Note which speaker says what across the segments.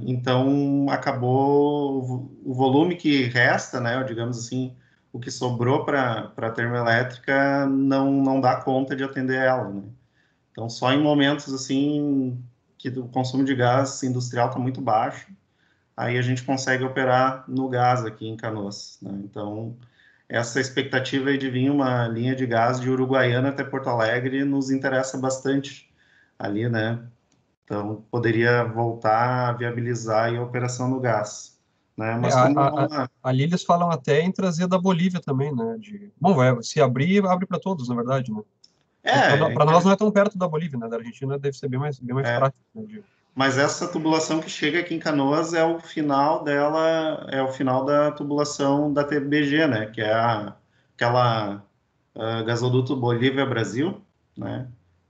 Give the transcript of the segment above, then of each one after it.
Speaker 1: Então, acabou o volume que resta, né, digamos assim, o que sobrou para a termoelétrica não dá conta de atender ela, né? Então, só em momentos assim que o consumo de gás industrial está muito baixo, aí a gente consegue operar no gás aqui em Canoas, né? Então, essa expectativa aí de vir uma linha de gás de Uruguaiana até Porto Alegre nos interessa bastante ali, né? Então, poderia voltar a viabilizar aí a operação no gás, né?
Speaker 2: É,
Speaker 1: Mas como é uma...
Speaker 2: ali eles falam até em trazer da Bolívia também, né? Bom, se abrir, abre para todos, na verdade, né?
Speaker 1: É,
Speaker 2: Para nós não é tão perto da Bolívia, né? Da Argentina deve ser bem mais
Speaker 1: é,
Speaker 2: prático, né?
Speaker 1: mas essa tubulação que chega aqui em Canoas é o final dela, é o final da tubulação da TBG, né? Que é aquela gasoduto Bolívia-Brasil, né?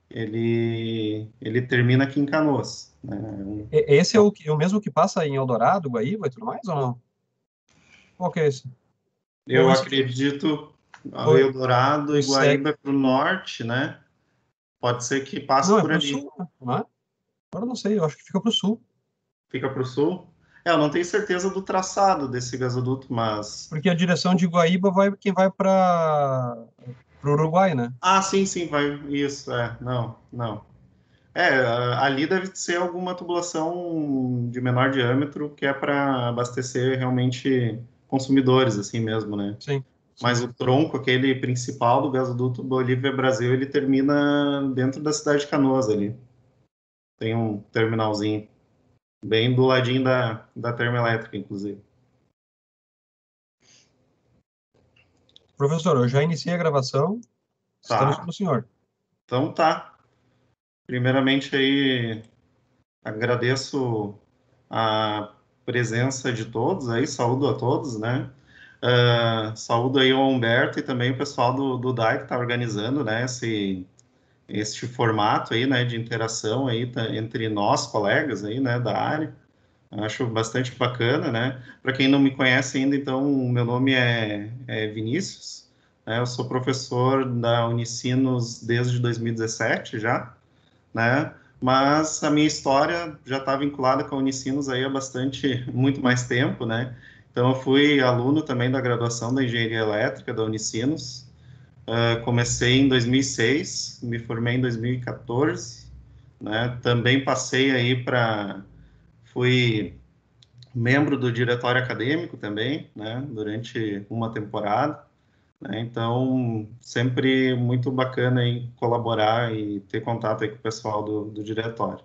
Speaker 1: Ele termina aqui em Canoas, né?
Speaker 2: Esse é é o mesmo que passa em Eldorado, Guaíba e tudo mais, ou não? Qual que é esse? Ou
Speaker 1: Eu
Speaker 2: esse,
Speaker 1: acredito
Speaker 2: ou,
Speaker 1: Eldorado
Speaker 2: ou
Speaker 1: e
Speaker 2: segue...
Speaker 1: Guaíba é para o norte, né? Pode ser que passe
Speaker 2: Não, é
Speaker 1: por
Speaker 2: para o
Speaker 1: ali.
Speaker 2: sul, né? Não é? Agora eu não sei, eu acho que fica para o sul.
Speaker 1: Fica para o sul. Eu não tenho certeza do traçado desse gasoduto, mas.
Speaker 2: Porque a direção de Guaíba vai quem vai para o Uruguai, né?
Speaker 1: Ah, sim, sim, vai. Isso, não, não. Ali deve ser alguma tubulação de menor diâmetro que é para abastecer realmente consumidores, assim mesmo, né?
Speaker 2: Sim,
Speaker 1: Mas
Speaker 2: sim.
Speaker 1: o tronco, aquele principal do gasoduto Bolívia-Brasil, ele termina dentro da cidade de Canoas ali. Tem um terminalzinho, bem do ladinho da termoelétrica, inclusive.
Speaker 2: Professor, eu já iniciei a gravação, estamos
Speaker 1: Tá,
Speaker 2: com o senhor.
Speaker 1: então tá. Primeiramente aí, agradeço a presença de todos aí, saúdo a todos, né? Saúdo aí o Humberto e também o pessoal do DAI que está organizando, né, este formato aí, né, de interação aí entre nós, colegas aí, né, da área. Acho bastante bacana, né? Para quem não me conhece ainda, então, o meu nome é Vinícius, né? Eu sou professor da Unicinos desde 2017 já, né? Mas a minha história já está vinculada com a Unicinos aí há muito mais tempo, né? Então, eu fui aluno também da graduação da Engenharia Elétrica da Unicinos. Comecei em 2006, me formei em 2014, né? Também passei aí fui membro do diretório acadêmico também, né? Durante uma temporada, né? Então, sempre muito bacana aí colaborar e ter contato aí com o pessoal do diretório,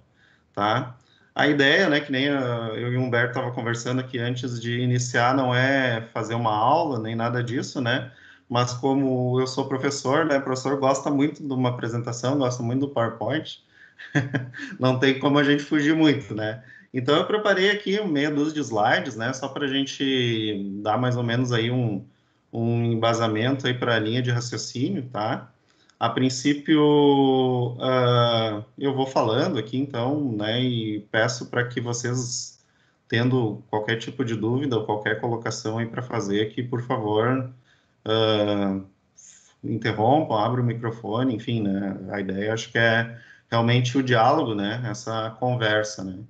Speaker 1: tá? A ideia, né, que nem eu e o Humberto estava conversando aqui antes de iniciar, não é fazer uma aula, nem nada disso, né? Mas como eu sou professor, né, o professor gosta muito de uma apresentação, gosta muito do PowerPoint, não tem como a gente fugir muito, né? Então eu preparei aqui meia dúzia de slides, né, só para a gente dar mais ou menos aí um embasamento aí para a linha de raciocínio, tá? A princípio, eu vou falando aqui, então, né, e peço para que vocês, tendo qualquer tipo de dúvida ou qualquer colocação aí para fazer aqui, por favor, uh, interrompam, abram o microfone, enfim, né? A ideia acho que é realmente o diálogo, né? Essa conversa, né?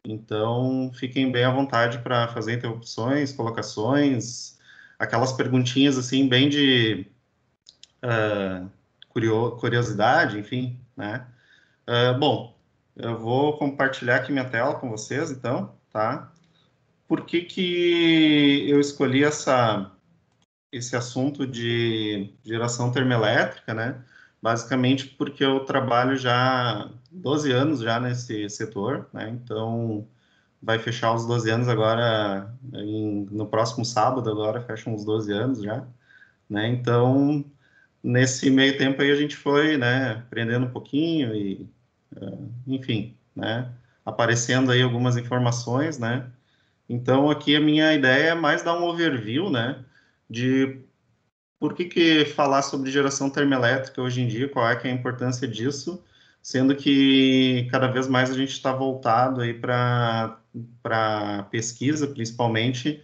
Speaker 1: Então, fiquem bem à vontade para fazer interrupções, colocações, aquelas perguntinhas assim, bem de curiosidade, enfim, né? Bom, eu vou compartilhar aqui minha tela com vocês, então, tá? Por que que eu escolhi esse assunto de geração termoelétrica, né? Basicamente porque eu trabalho já 12 anos já nesse setor, né? Então, vai fechar os 12 anos agora, no próximo sábado, agora fecham uns 12 anos já, né? Então, nesse meio tempo aí a gente foi, né, aprendendo um pouquinho e, enfim, né, aparecendo aí algumas informações, né? Então, aqui a minha ideia é mais dar um overview, né, de por que falar sobre geração termoelétrica hoje em dia, qual é que é a importância disso, sendo que cada vez mais a gente está voltado aí para pesquisa, principalmente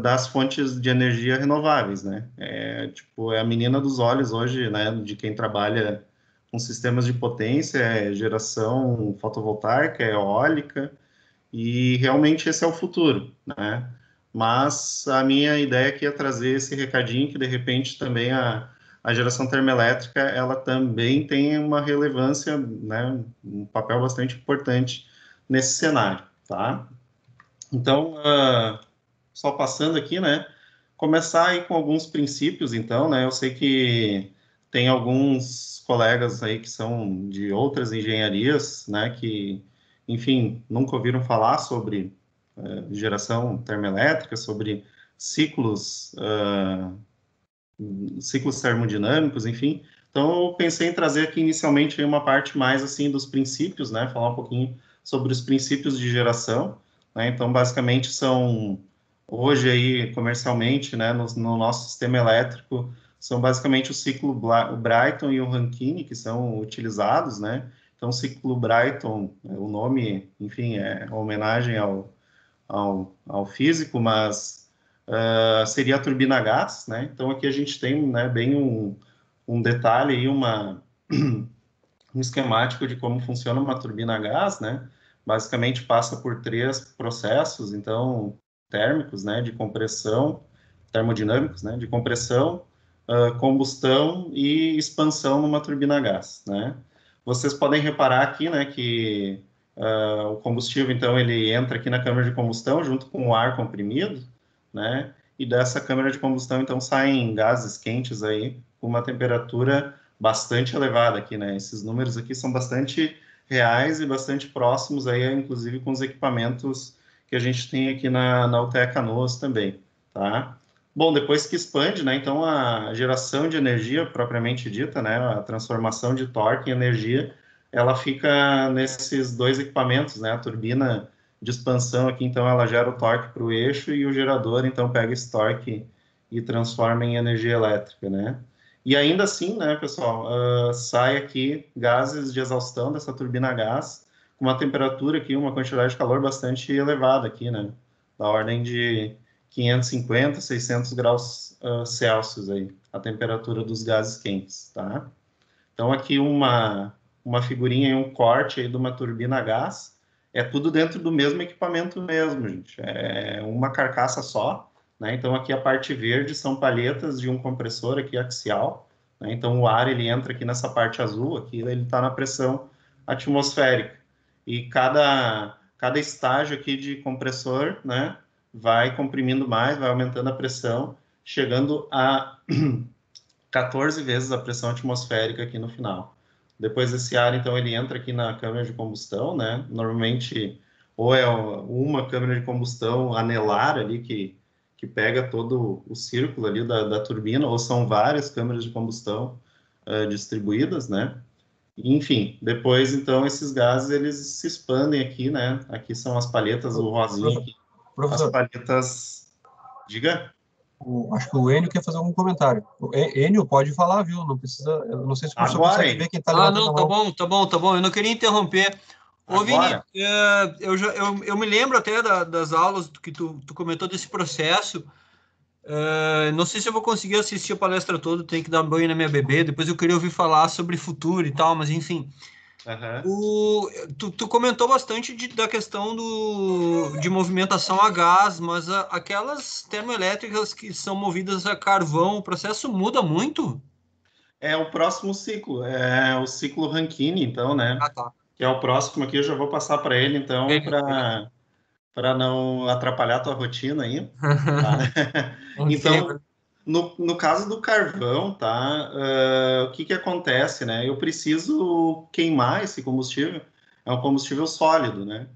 Speaker 1: das fontes de energia renováveis, né? Tipo, é a menina dos olhos hoje, né, de quem trabalha com sistemas de potência, é geração fotovoltaica, é eólica, e realmente esse é o futuro, né? Mas a minha ideia aqui é trazer esse recadinho que, de repente, também a geração termoelétrica, ela também tem uma relevância, né, um papel bastante importante nesse cenário, tá? Então, só passando aqui, né, começar aí com alguns princípios, então, né, eu sei que tem alguns colegas aí que são de outras engenharias, né, que, enfim, nunca ouviram falar sobre geração termoelétrica, sobre ciclos, ciclos termodinâmicos, enfim. Então, eu pensei em trazer aqui inicialmente uma parte mais assim dos princípios, né? Falar um pouquinho sobre os princípios de geração, né? Então, basicamente são hoje aí comercialmente, né? No nosso sistema elétrico são basicamente o ciclo Brighton e o Rankine que são utilizados, né? Então, o ciclo Brighton, o nome, enfim, é uma homenagem ao físico, mas seria a turbina a gás, né? Então aqui a gente tem, né, bem um detalhe e um esquemático de como funciona uma turbina a gás, né? Basicamente passa por três processos, então térmicos, né, de compressão, termodinâmicos, né, de compressão, combustão e expansão numa turbina a gás, né? Vocês podem reparar aqui, né, que o combustível, então, ele entra aqui na câmara de combustão junto com o ar comprimido, né? E dessa câmara de combustão, então, saem gases quentes aí com uma temperatura bastante elevada aqui, né? Esses números aqui são bastante reais e bastante próximos aí, inclusive com os equipamentos que a gente tem aqui na UTE Canoas também, tá? Bom, depois que expande, né? Então, a geração de energia propriamente dita, né? A transformação de torque em energia, ela fica nesses dois equipamentos, né? A turbina de expansão aqui, então, ela gera o torque para o eixo e o gerador, então, pega esse torque e transforma em energia elétrica, né? E ainda assim, né, pessoal, sai aqui gases de exaustão dessa turbina a gás com uma temperatura aqui, uma quantidade de calor bastante elevada aqui, né? Da ordem de 550, 600 graus Celsius aí, a temperatura dos gases quentes, tá? Então, aqui uma figurinha e um corte aí de uma turbina a gás. É tudo dentro do mesmo equipamento mesmo, gente. É uma carcaça só, né? Então, aqui a parte verde são palhetas de um compressor aqui axial, né? Então, o ar, ele entra aqui nessa parte azul, aqui ele está na pressão atmosférica. E cada estágio aqui de compressor, né? Vai comprimindo mais, vai aumentando a pressão, chegando a 14 vezes a pressão atmosférica aqui no final. Depois esse ar, então, ele entra aqui na câmara de combustão, né? Normalmente, ou é uma câmara de combustão anelar ali, que pega todo o círculo ali da turbina, ou são várias câmaras de combustão distribuídas, né? Enfim, depois, então, esses gases, eles se expandem aqui, né? Aqui são as palhetas, o rosinha aqui. As
Speaker 2: Professor,
Speaker 1: palhetas... Diga?
Speaker 2: acho que o Enio quer fazer algum comentário. O Enio, pode falar, viu? Não precisa. Eu não sei se o professor
Speaker 1: Agora,
Speaker 2: consegue
Speaker 1: hein?
Speaker 2: ver quem está
Speaker 3: Ah,
Speaker 2: levantando
Speaker 3: não,
Speaker 2: a
Speaker 3: tá
Speaker 2: mão.
Speaker 3: bom, tá bom, tá bom. Eu não queria interromper. Ô, Vini,
Speaker 1: Agora?
Speaker 3: eu me lembro até das aulas que tu comentou desse processo. Não sei se eu vou conseguir assistir a palestra toda, tenho que dar banho na minha bebê. Depois eu queria ouvir falar sobre futuro e tal, mas enfim.
Speaker 1: Aham.
Speaker 3: Tu comentou bastante da questão de movimentação a gás, mas aquelas termoelétricas que são movidas a carvão, o processo muda muito?
Speaker 1: É o próximo ciclo, é o ciclo Rankine, então, né?
Speaker 3: Ah, tá.
Speaker 1: Que é o próximo aqui, eu já vou passar para ele, então,
Speaker 3: Beleza, beleza.
Speaker 1: para não atrapalhar a tua rotina aí, tá?
Speaker 3: Ok.
Speaker 1: Então, no caso do carvão, tá? O que que acontece, né? Eu preciso queimar esse combustível, é um combustível sólido, né?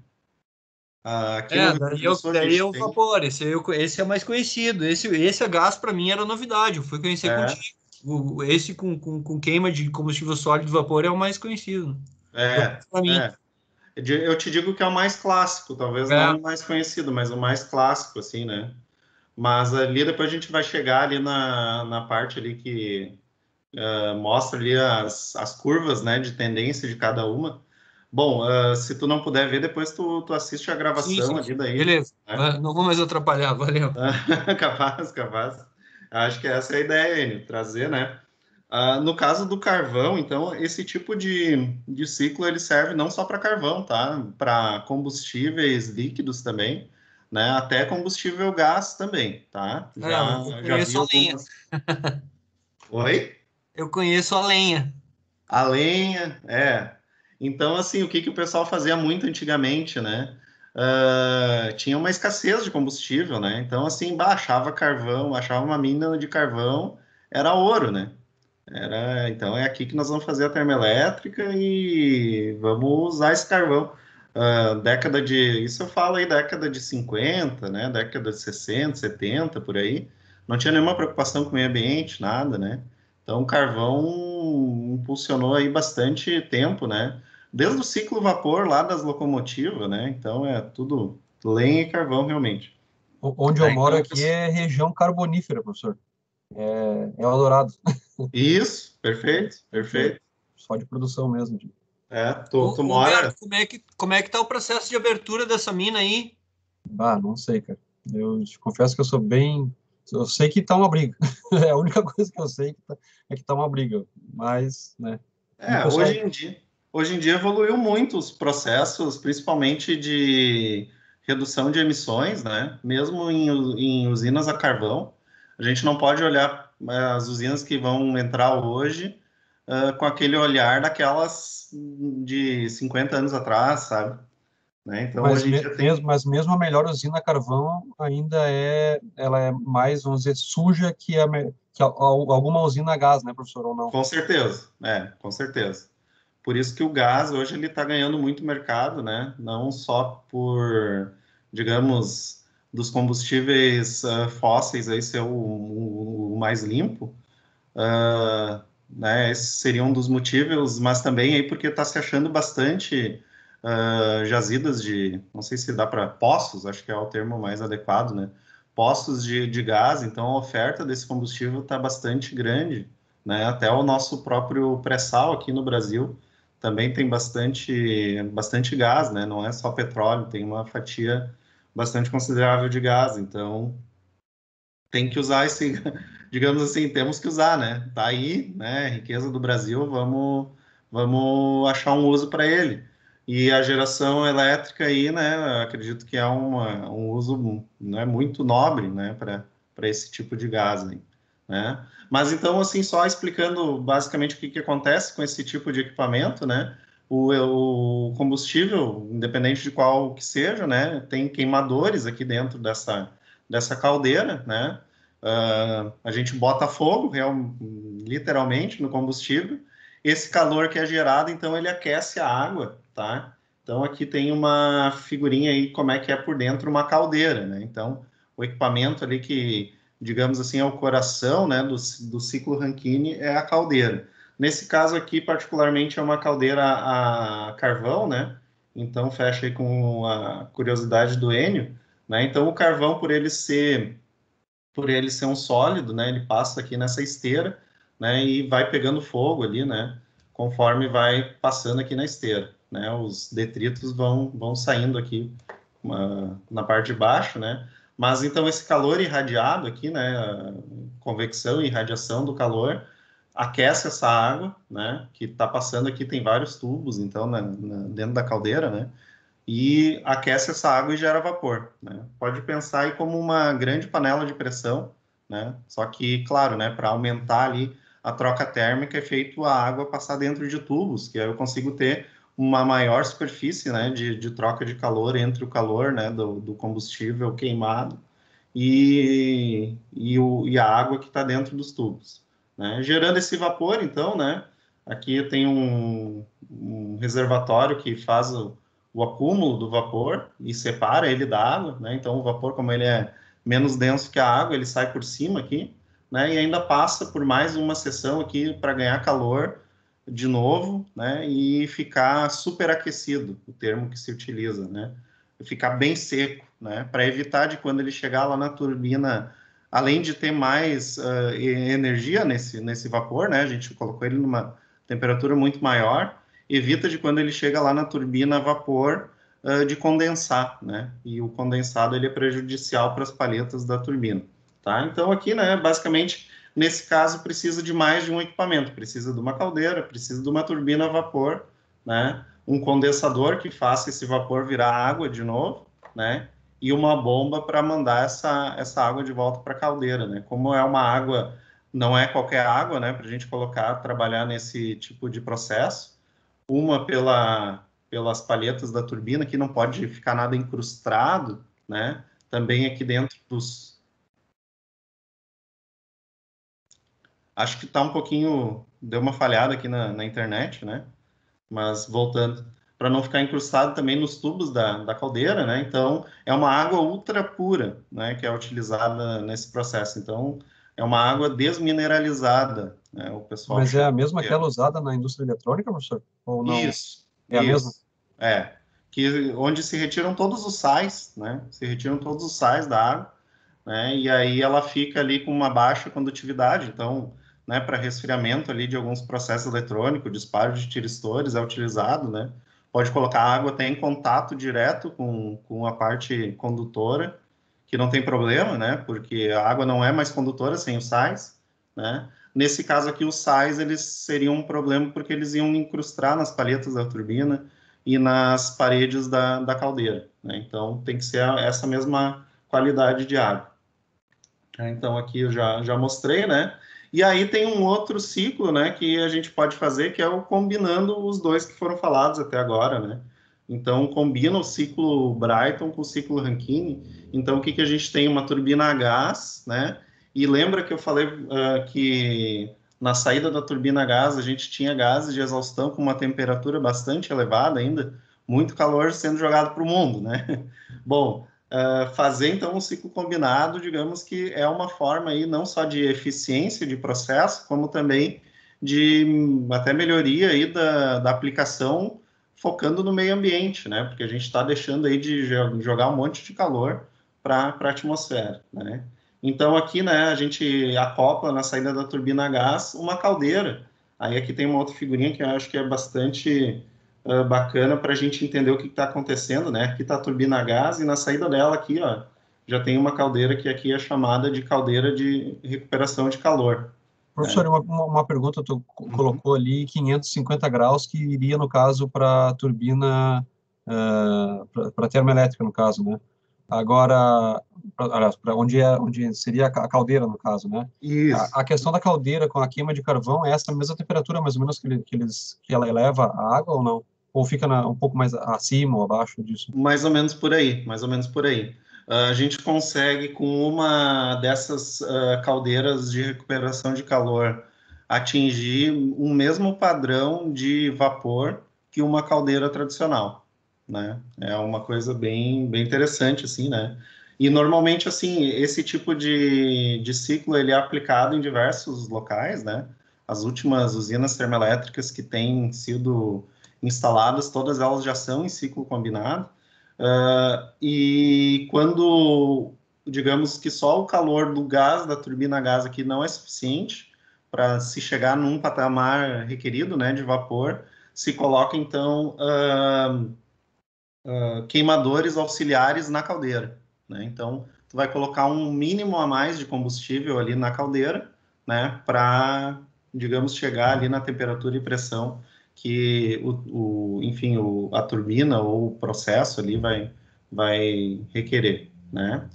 Speaker 1: Aqui no Rio Grande do Sul a
Speaker 3: Daí é
Speaker 1: gente
Speaker 3: o
Speaker 1: tem...
Speaker 3: vapor, esse é mais conhecido. Esse a gás para mim era novidade, eu fui conhecer
Speaker 1: É,
Speaker 3: contigo. Esse com queima de combustível sólido vapor é o mais conhecido.
Speaker 1: é,
Speaker 3: Para mim.
Speaker 1: é. Eu te digo que é o mais clássico, talvez
Speaker 3: É,
Speaker 1: não o mais conhecido, mas o mais clássico, assim, né? Mas ali depois a gente vai chegar ali na parte ali que mostra ali as curvas, né, de tendência de cada uma. Bom, se tu não puder ver, depois tu assiste a
Speaker 3: sim,
Speaker 1: gravação
Speaker 3: sim,
Speaker 1: ali
Speaker 3: sim.
Speaker 1: daí,
Speaker 3: Beleza.
Speaker 1: né?
Speaker 3: Não vou mais atrapalhar, valeu.
Speaker 1: Capaz, capaz. Acho que essa é a ideia, Enio, trazer, né? No caso do carvão, então, esse tipo de ciclo ele serve não só para carvão, tá? Para combustíveis líquidos também, né? Até combustível gás também, tá?
Speaker 3: Eu
Speaker 1: Já vi
Speaker 3: conheço a lenha.
Speaker 1: algumas. Oi?
Speaker 3: Eu conheço a lenha.
Speaker 1: A lenha, é. Então, assim, o que que o pessoal fazia muito antigamente, né? Tinha uma escassez de combustível, né? Então, assim, achava carvão, achava uma mina de carvão, era ouro, né? Então é aqui que nós vamos fazer a termoelétrica e vamos usar esse carvão. Isso eu falo aí, década de 50, né? Década de 60, 70, por aí. Não tinha nenhuma preocupação com o meio ambiente, nada, né? Então o carvão impulsionou aí bastante tempo, né? Desde o ciclo vapor lá das locomotivas, né? Então é tudo lenha e carvão realmente.
Speaker 2: Onde eu
Speaker 1: Né?
Speaker 2: moro
Speaker 1: Então,
Speaker 2: aqui é região carbonífera, professor. É Eldorado.
Speaker 1: isso,
Speaker 2: É,
Speaker 1: perfeito,
Speaker 2: é
Speaker 1: perfeito.
Speaker 2: só de produção mesmo.
Speaker 1: Tu mora.
Speaker 3: Humberto, como é que tá o processo de abertura dessa mina aí?
Speaker 2: Não sei, cara. Eu te confesso que eu sou bem. Eu sei que tá uma briga. É a única coisa que eu sei é que tá uma briga. Mas, né? E o
Speaker 1: É,
Speaker 2: pessoal.
Speaker 1: hoje em dia evoluiu muito os processos, principalmente de redução de emissões, né? Mesmo em usinas a carvão, a gente não pode olhar as usinas que vão entrar hoje com aquele olhar daquelas de 50 anos atrás, sabe? Né? Então, hoje em dia tem.
Speaker 2: Mesmo a melhor usina a carvão ela é mais, vamos dizer, suja que alguma usina a gás, né, professor, ou não?
Speaker 1: Com certeza, com certeza. Por isso que o gás hoje ele está ganhando muito mercado, né? Não só por, digamos, dos combustíveis fósseis aí ser o mais limpo, né? Esse seria um dos motivos, mas também aí porque está se achando bastante jazidas de, não sei se dá para poços, acho que é o termo mais adequado, né? Poços de gás, então a oferta desse combustível está bastante grande, né? Até o nosso próprio pré-sal aqui no Brasil também tem bastante gás, né? Não é só petróleo, tem uma fatia bastante considerável de gás, então tem que usar esse, digamos assim, temos que usar, né? Tá aí, né? Riqueza do Brasil, vamos achar um uso para ele. E a geração elétrica aí, né? Acredito que é um uso, né, muito nobre, né? Para esse tipo de gás aí, né? Mas então, assim, só explicando basicamente o que acontece com esse tipo de equipamento, né? O combustível, independente de qual que seja, né? Tem queimadores aqui dentro dessa caldeira, né? A gente bota fogo, literalmente, no combustível. Esse calor que é gerado, então, ele aquece a água, tá? Então, aqui tem uma figurinha aí, como é que é por dentro uma caldeira, né? Então, o equipamento ali que, digamos assim, é o coração, né, do ciclo Rankine é a caldeira. Nesse caso aqui, particularmente, é uma caldeira a carvão, né? Então, fecha aí com a curiosidade do Enio, né? Então, o carvão, por ele ser um sólido, né, ele passa aqui nessa esteira, né, e vai pegando fogo ali, né, conforme vai passando aqui na esteira, né, os detritos vão saindo aqui na parte de baixo, né, mas então esse calor irradiado aqui, né, a convecção e irradiação do calor aquece essa água, né, que está passando aqui, tem vários tubos, então, dentro da caldeira, né, e aquece essa água e gera vapor, né? Pode pensar aí como uma grande panela de pressão, né? Só que, claro, né, para aumentar ali a troca térmica é feito a água passar dentro de tubos, que aí eu consigo ter uma maior superfície, né, de troca de calor entre o calor, né, do combustível queimado e a água que está dentro dos tubos, né? Gerando esse vapor, então, né, aqui tem um reservatório que faz o acúmulo do vapor e separa ele da água, né? Então o vapor, como ele é menos denso que a água, ele sai por cima aqui, né? E ainda passa por mais uma seção aqui para ganhar calor de novo, né? E ficar superaquecido, o termo que se utiliza, né? Ficar bem seco, né? Para evitar de quando ele chegar lá na turbina, além de ter mais energia nesse vapor, né? A gente colocou ele numa temperatura muito maior, evita de quando ele chega lá na turbina a vapor de condensar, né? E o condensado ele é prejudicial para as palhetas da turbina, tá? Então aqui, né, basicamente nesse caso precisa de mais de um equipamento, precisa de uma caldeira, precisa de uma turbina a vapor, né? Um condensador que faça esse vapor virar água de novo, né? E uma bomba para mandar essa água de volta para a caldeira, né? Como é uma água, não é qualquer água, né? Para a gente colocar, trabalhar nesse tipo de processo, uma pelas palhetas da turbina, que não pode ficar nada incrustado, né? Também aqui dentro dos... Acho que está um pouquinho... Deu uma falhada aqui na internet, né? Mas voltando, para não ficar incrustado também nos tubos da caldeira, né? Então, é uma água ultra pura, né? Que é utilizada nesse processo. Então, é uma água desmineralizada, né? O pessoal
Speaker 2: Mas é
Speaker 1: chama.
Speaker 2: a mesma que ela usada na indústria eletrônica, professor? Ou não?
Speaker 1: Isso,
Speaker 2: É a mesma?
Speaker 1: isso. É. Que, onde se retiram todos os sais, né? Se retiram todos os sais da água, né? E aí ela fica ali com uma baixa condutividade. Então, né, para resfriamento ali de alguns processos eletrônicos, disparo de tiristores é utilizado, né? Pode colocar a água até em contato direto com a parte condutora, que não tem problema, né? Porque a água não é mais condutora sem os sais, né? Nesse caso aqui, os sais, eles seriam um problema porque eles iam incrustar nas palhetas da turbina e nas paredes da caldeira, né? Então, tem que ser essa mesma qualidade de água. Então, aqui eu já mostrei, né? E aí tem um outro ciclo, né, que a gente pode fazer, que é o combinando os dois que foram falados até agora, né? Então, combina o ciclo Brayton com o ciclo Rankine. Então, o que a gente tem? Uma turbina a gás, né? E lembra que eu falei que na saída da turbina a gás a gente tinha gases de exaustão com uma temperatura bastante elevada ainda, muito calor sendo jogado para o mundo, né? Bom, fazer então um ciclo combinado, digamos que é uma forma aí não só de eficiência de processo, como também de até melhoria aí da aplicação, focando no meio ambiente, né? Porque a gente está deixando aí de jogar um monte de calor para a atmosfera, né? Então aqui, né, a gente acopla na saída da turbina a gás uma caldeira. Aí aqui tem uma outra figurinha que eu acho que é bastante bacana para a gente entender o que está acontecendo, né? Aqui está a turbina a gás e na saída dela aqui, ó, já tem uma caldeira que aqui é chamada de caldeira de recuperação de calor.
Speaker 2: Professor,
Speaker 1: Né?
Speaker 2: uma pergunta, tu colocou ali 550 graus, que iria, no caso, para a turbina, para termoelétrica, no caso, né? Agora, para onde seria a caldeira, no caso, né?
Speaker 1: Isso.
Speaker 2: A questão da caldeira com a queima de carvão é essa mesma temperatura, mais ou menos, que ela eleva a água ou não? Ou fica um pouco mais acima ou abaixo disso?
Speaker 1: Mais ou menos por aí, mais ou menos por aí. A gente consegue, com uma dessas caldeiras de recuperação de calor, atingir o mesmo padrão de vapor que uma caldeira tradicional, né? É uma coisa bem interessante, assim, né? E, normalmente, assim, esse tipo de ciclo, ele é aplicado em diversos locais, né? As últimas usinas termoelétricas que têm sido instaladas, todas elas já são em ciclo combinado. E quando, digamos que só o calor do gás, da turbina a gás aqui não é suficiente para se chegar num patamar requerido, né, de vapor, se coloca, então, queimadores auxiliares na caldeira, né? Então, tu vai colocar um mínimo a mais de combustível ali na caldeira, né, para, digamos, chegar ali na temperatura e pressão que enfim, a turbina ou o processo ali vai requerer, né?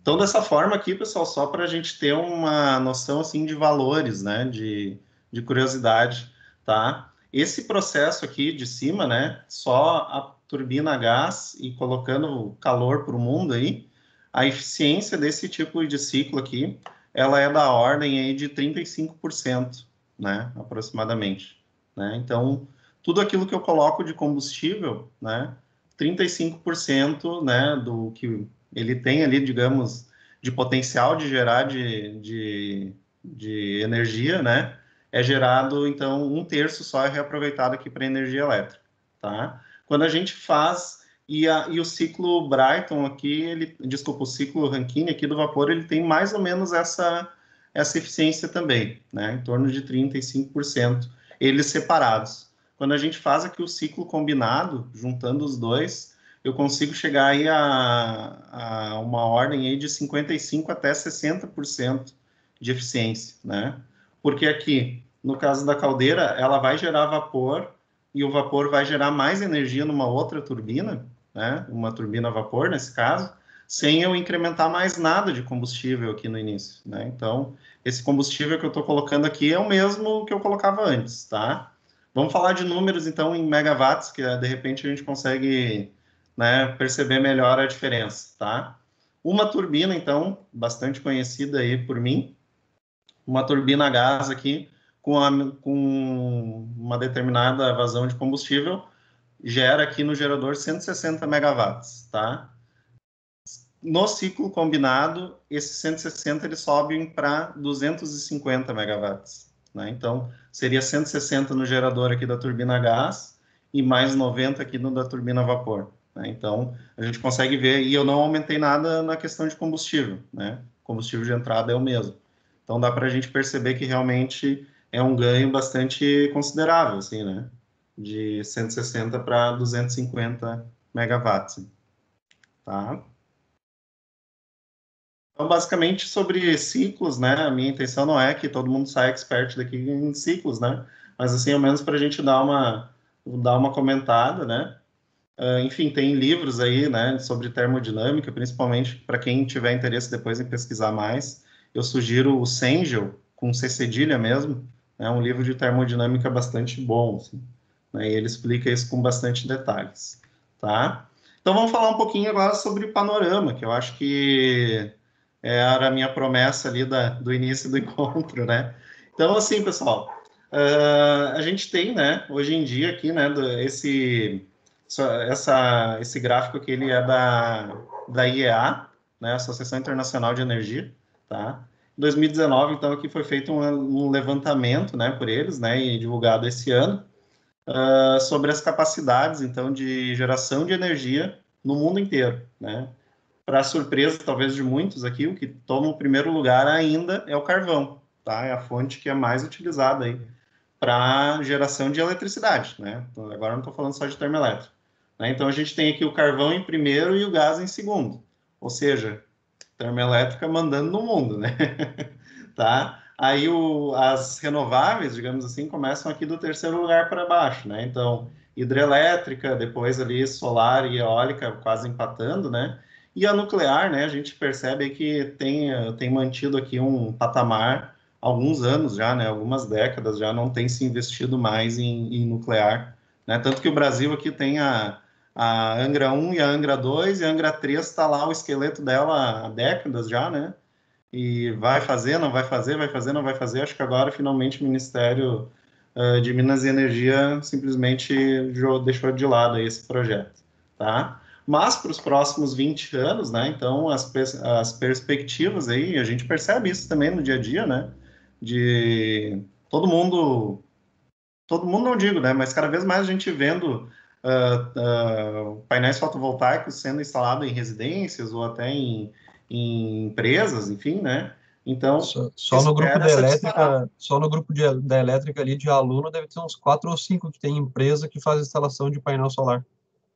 Speaker 1: Então, dessa forma aqui, pessoal, só para a gente ter uma noção, assim, de valores, né, de curiosidade, tá? Esse processo aqui de cima, né, só a turbina a gás e colocando calor para o mundo aí, a eficiência desse tipo de ciclo aqui, ela é da ordem aí de 35%, né, aproximadamente, né? Então, tudo aquilo que eu coloco de combustível, né, 35%, né, do que ele tem ali, digamos, de potencial de gerar de energia, né, é gerado, então, 1/3 só é reaproveitado aqui para energia elétrica, tá? Quando a gente faz, e o ciclo Brayton aqui, desculpa, o ciclo Rankine aqui do vapor, ele tem mais ou menos essa eficiência também, né, em torno de 35%, eles separados. Quando a gente faz aqui o ciclo combinado, juntando os dois, eu consigo chegar aí a uma ordem aí de 55% até 60% de eficiência, né? Porque aqui, no caso da caldeira, ela vai gerar vapor e o vapor vai gerar mais energia numa outra turbina, né? Uma turbina a vapor, nesse caso, sem eu incrementar mais nada de combustível aqui no início, né? Então, esse combustível que eu estou colocando aqui é o mesmo que eu colocava antes, tá? Vamos falar de números, então, em megawatts, que de repente a gente consegue, né, perceber melhor a diferença, tá? Uma turbina, então, bastante conhecida aí por mim, uma turbina a gás aqui, com uma determinada vazão de combustível, gera aqui no gerador 160 megawatts, tá? No ciclo combinado, esses 160 eles sobem para 250 megawatts, né? Então, seria 160 no gerador aqui da turbina a gás e mais 90 aqui no da turbina a vapor, né? Então, a gente consegue ver, e eu não aumentei nada na questão de combustível, né? O combustível de entrada é o mesmo. Então, dá para a gente perceber que realmente é um ganho bastante considerável, assim, né? De 160 para 250 megawatts, tá? Então, basicamente, sobre ciclos, né? A minha intenção não é que todo mundo saia expert daqui em ciclos, né? Mas, assim, ao menos para a gente dar uma comentada, né? Enfim, tem livros aí, né, sobre termodinâmica, principalmente para quem tiver interesse depois em pesquisar mais. Eu sugiro o Cengel, com C cedilha mesmo, é um livro de termodinâmica bastante bom, assim, né? E ele explica isso com bastante detalhes, tá? Então, vamos falar um pouquinho agora sobre panorama, que eu acho que era a minha promessa ali do início do encontro, né? Então, assim, pessoal, a gente tem, né, hoje em dia aqui, né, esse gráfico aqui, ele é da IEA, né, Associação Internacional de Energia, tá? Em 2019, então, aqui foi feito um levantamento, né, por eles, né, e divulgado esse ano, sobre as capacidades, então, de geração de energia no mundo inteiro, né? Para surpresa, talvez, de muitos aqui, o que toma o primeiro lugar ainda é o carvão, tá? É a fonte que é mais utilizada aí para geração de eletricidade, né? Então, agora não estou falando só de termoelétrica, né? Então, a gente tem aqui o carvão em primeiro e o gás em segundo, ou seja, termoelétrica mandando no mundo, né? Tá? Aí as renováveis, digamos assim, começam aqui do terceiro lugar para baixo, né? Então, hidrelétrica, depois ali solar e eólica quase empatando, né? E a nuclear, né? A gente percebe que tem mantido aqui um patamar há alguns anos já, né? Algumas décadas já não tem se investido mais em nuclear, né? Tanto que o Brasil aqui tem a Angra 1 e a Angra 2, e a Angra 3 está lá o esqueleto dela há décadas já, né? E vai fazer, não vai fazer, vai fazer, não vai fazer. Acho que agora, finalmente, o Ministério de Minas e Energia simplesmente deixou de lado esse projeto, tá? Mas para os próximos 20 anos, né? Então, as perspectivas aí, a gente percebe isso também no dia a dia, né? De todo mundo não digo, né? Mas cada vez mais a gente vendo painéis fotovoltaicos sendo instalados em residências ou até em empresas, enfim, né? Então,
Speaker 2: só no grupo da elétrica,
Speaker 1: disparada.
Speaker 2: só no grupo da elétrica ali de aluno deve ter uns 4 ou 5 que tem empresa que faz instalação de painel solar.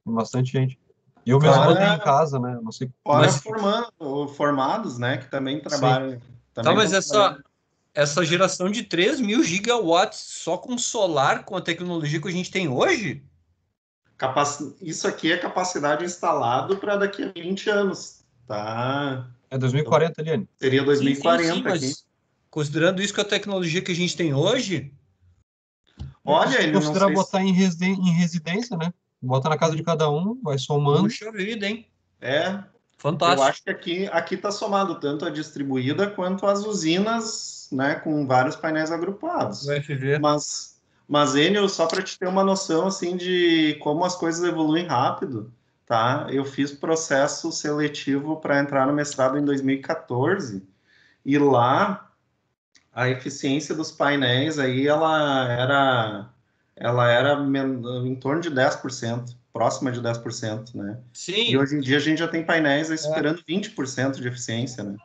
Speaker 2: Tem bastante gente. Eu mesmo botei em casa, né? Não sei.
Speaker 1: Fora formados, né? Que também trabalham.
Speaker 3: Tá, mas essa geração de 3.000 gigawatts só com solar, com a tecnologia que a gente tem hoje?
Speaker 1: Isso aqui é capacidade instalado para daqui a 20 anos, tá?
Speaker 2: É 2040, Eliane.
Speaker 1: Seria 2040
Speaker 3: sim, mas
Speaker 1: aqui.
Speaker 3: considerando isso com a tecnologia que a gente tem hoje...
Speaker 1: Olha,
Speaker 2: ele não considera botar em
Speaker 1: em
Speaker 2: residência, né? Bota na casa de cada um, vai somando.
Speaker 3: Puxa vida, hein?
Speaker 1: Fantástico. Eu acho que aqui está somado tanto a distribuída quanto as usinas, né, com vários painéis agrupados. Mas Enio, só para te ter uma noção assim de como as coisas evoluem rápido, tá? Eu fiz processo seletivo para entrar no mestrado em 2014 e lá a eficiência dos painéis aí ela era em torno de 10%, próxima de 10%, né?
Speaker 3: Sim.
Speaker 1: E hoje em dia a gente já tem painéis aí superando 20% de eficiência, né?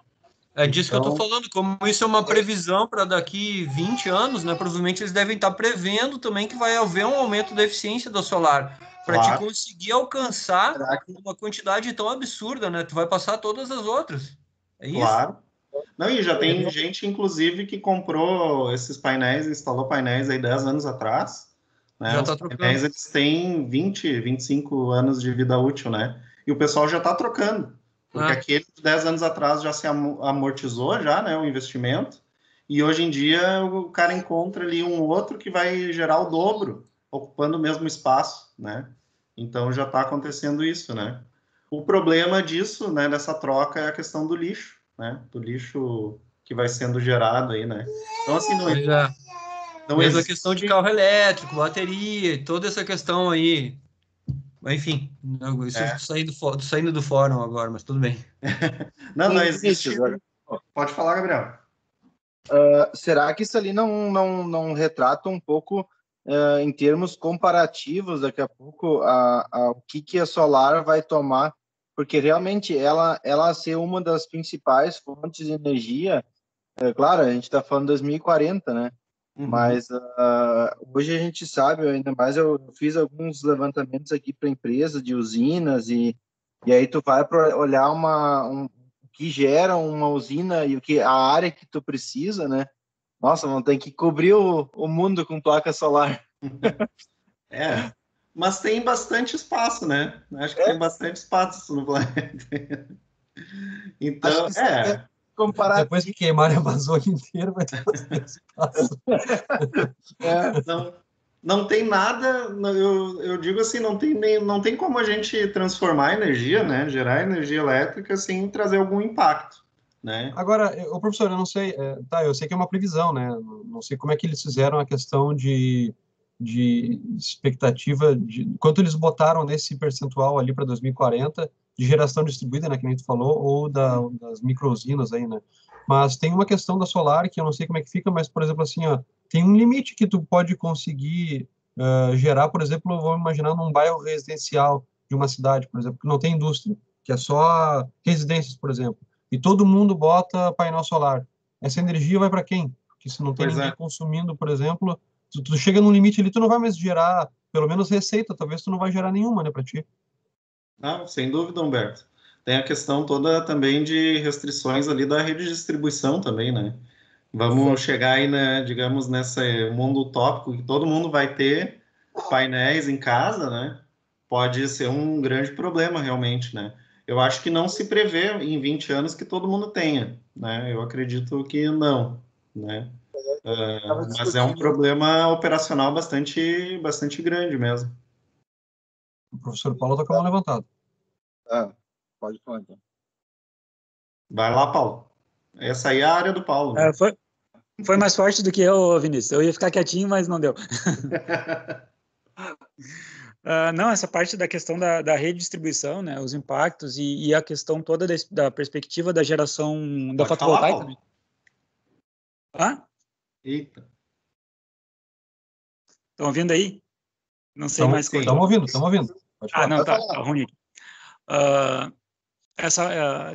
Speaker 3: É disso que eu estou falando, como isso é uma previsão para daqui 20 anos, né? Provavelmente eles devem estar prevendo também que vai haver um aumento da eficiência do solar, para te conseguir alcançar uma quantidade tão absurda, né? Tu vai passar todas as outras. É isso?
Speaker 1: Claro. Não, e já tem gente, inclusive, que comprou esses painéis, instalou painéis aí 10 anos atrás, né?
Speaker 3: Já
Speaker 1: Os
Speaker 3: tá trocando.
Speaker 1: painéis, eles têm 20, 25 anos de vida útil, né? E o pessoal já está trocando, porque aquele de 10 anos atrás já se amortizou, já, né, o investimento, e hoje em dia o cara encontra ali um outro que vai gerar o dobro, ocupando o mesmo espaço, né? Então já está acontecendo isso, né? O problema disso, né, dessa troca é a questão do lixo, né? Do lixo que vai sendo gerado aí, né? Então, assim, não
Speaker 3: Mesma
Speaker 1: existe...
Speaker 3: questão de carro elétrico, bateria, toda essa questão aí. Enfim, isso saindo do fórum agora, mas tudo bem.
Speaker 1: Não existe... Pode falar, Gabriel.
Speaker 4: Será que isso ali não retrata um pouco, em termos comparativos, daqui a pouco, o que a solar vai tomar? Porque realmente ela ser uma das principais fontes de energia, claro, a gente está falando 2040, né?
Speaker 1: Uhum.
Speaker 4: Mas hoje a gente sabe, ainda mais eu fiz alguns levantamentos aqui para empresas de usinas, e aí tu vai para olhar o que gera uma usina e a área que tu precisa, né? Nossa, vão ter que cobrir o mundo com placa solar.
Speaker 1: Mas tem bastante espaço, né? Acho que tem bastante espaço no planeta. Então,
Speaker 2: Depois que queimarem a Amazônia inteira, vai ter bastante espaço.
Speaker 1: Não tem nada, eu digo assim, não tem como a gente transformar energia, né? Gerar energia elétrica sem trazer algum impacto, né?
Speaker 2: Agora, o professor, eu não sei, eu sei que é uma previsão, né? Não sei como é que eles fizeram a questão de expectativa, de quanto eles botaram nesse percentual ali para 2040 de geração distribuída, né, que nem tu falou, ou das micro-usinas aí, né? Mas tem uma questão da solar que eu não sei como é que fica, mas, por exemplo, assim, ó, tem um limite que tu pode conseguir gerar, por exemplo, vamos imaginar num bairro residencial de uma cidade, por exemplo, que não tem indústria, que é só residências, por exemplo, e todo mundo bota painel solar. Essa energia vai para quem? Porque se não tem ninguém consumindo, por exemplo, tu chega num limite ali, tu não vai mais gerar, pelo menos receita, talvez tu não vai gerar nenhuma, né, para ti.
Speaker 1: Não, sem dúvida, Humberto. Tem a questão toda também de restrições ali da rede de distribuição também, né? Vamos chegar aí, né, digamos, nesse mundo utópico que todo mundo vai ter painéis em casa, né? Pode ser um grande problema realmente, né? Eu acho que não se prevê em 20 anos que todo mundo tenha, né? Eu acredito que não, né? Mas é um problema operacional bastante grande mesmo.
Speaker 2: O professor Paulo está com a mão levantada.
Speaker 4: Pode falar, então.
Speaker 1: Vai lá, Paulo. Essa aí é a área do Paulo.
Speaker 5: Né? Foi mais forte do que eu, Vinícius. Eu ia ficar quietinho, mas não deu. Não, essa parte da questão da redistribuição, né, os impactos e a questão toda da perspectiva da geração da fotovoltaica. Né?
Speaker 1: Eita.
Speaker 5: Estão ouvindo aí? Não sei mais quando.
Speaker 2: Estamos ouvindo.
Speaker 5: Não, tá ruim aqui.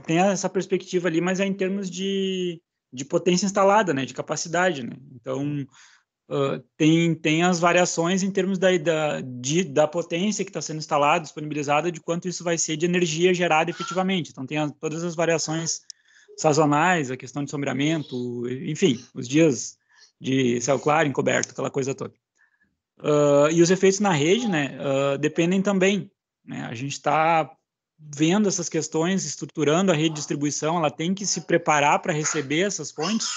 Speaker 5: Tem essa perspectiva ali, mas é em termos de potência instalada, né, de capacidade, né? Então, tem as variações em termos da potência que está sendo instalada, disponibilizada, de quanto isso vai ser de energia gerada efetivamente. Então, tem todas as variações sazonais, a questão de sombreamento, enfim, os dias de céu claro, encoberto, aquela coisa toda. E os efeitos na rede, né, dependem também, né? A gente está vendo essas questões, estruturando a rede de distribuição, ela tem que se preparar para receber essas fontes,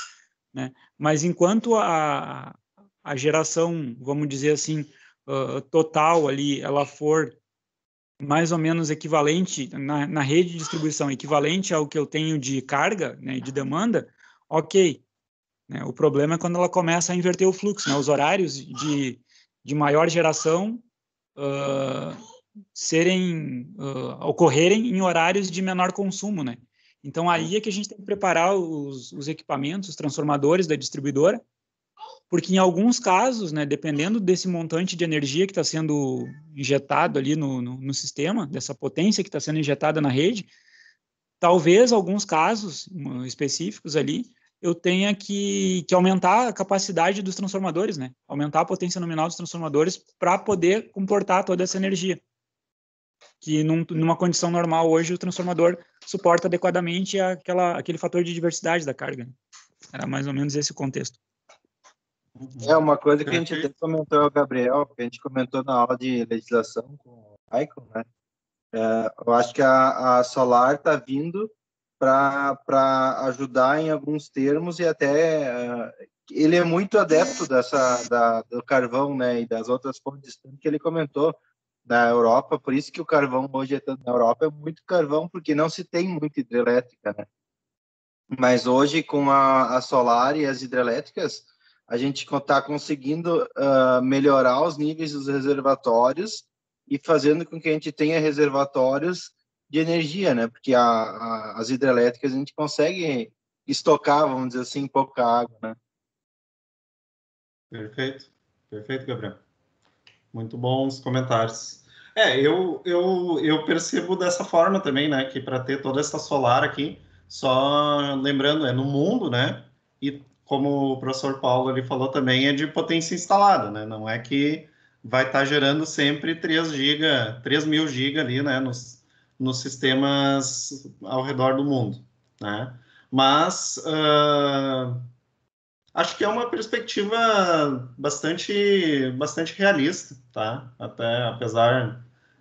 Speaker 5: né? Mas enquanto a geração, vamos dizer assim, total ali, ela for mais ou menos equivalente, na rede de distribuição, equivalente ao que eu tenho de carga, né, de demanda, ok. Né? O problema é quando ela começa a inverter o fluxo, né? Os horários de maior geração ocorrerem em horários de menor consumo, né? Então, aí é que a gente tem que preparar os equipamentos, os transformadores da distribuidora, porque em alguns casos, né, dependendo desse montante de energia que está sendo injetado ali no sistema, dessa potência que está sendo injetada na rede, talvez alguns casos específicos ali, eu tenha que aumentar a capacidade dos transformadores, né? Aumentar a potência nominal dos transformadores para poder comportar toda essa energia. que numa condição normal hoje o transformador suporta adequadamente aquele fator de diversidade da carga. Era mais ou menos esse o contexto.
Speaker 4: É uma coisa que a gente até comentou, Gabriel, que a gente comentou na aula de legislação com o Michael, né? Eu acho que a Solar está vindo para ajudar em alguns termos e até ele é muito adepto do carvão, né, e das outras fontes, tanto que ele comentou da Europa, por isso que o carvão hoje na Europa é muito carvão, porque não se tem muita hidrelétrica, né? Mas hoje com a solar e as hidrelétricas, a gente está conseguindo melhorar os níveis dos reservatórios e fazendo com que a gente tenha reservatórios de energia, né? Porque as hidrelétricas a gente consegue estocar, vamos dizer assim, pouca água, né?
Speaker 1: Perfeito, perfeito, Gabriel. Muito bons comentários. Eu percebo dessa forma também, né? Que para ter toda essa solar aqui, só lembrando, no mundo, né? E como o professor Paulo ali falou também, é de potência instalada, né? Não é que vai estar gerando sempre 3.000 GB ali, né? Nos sistemas ao redor do mundo, né? Mas acho que é uma perspectiva bastante realista, tá? Até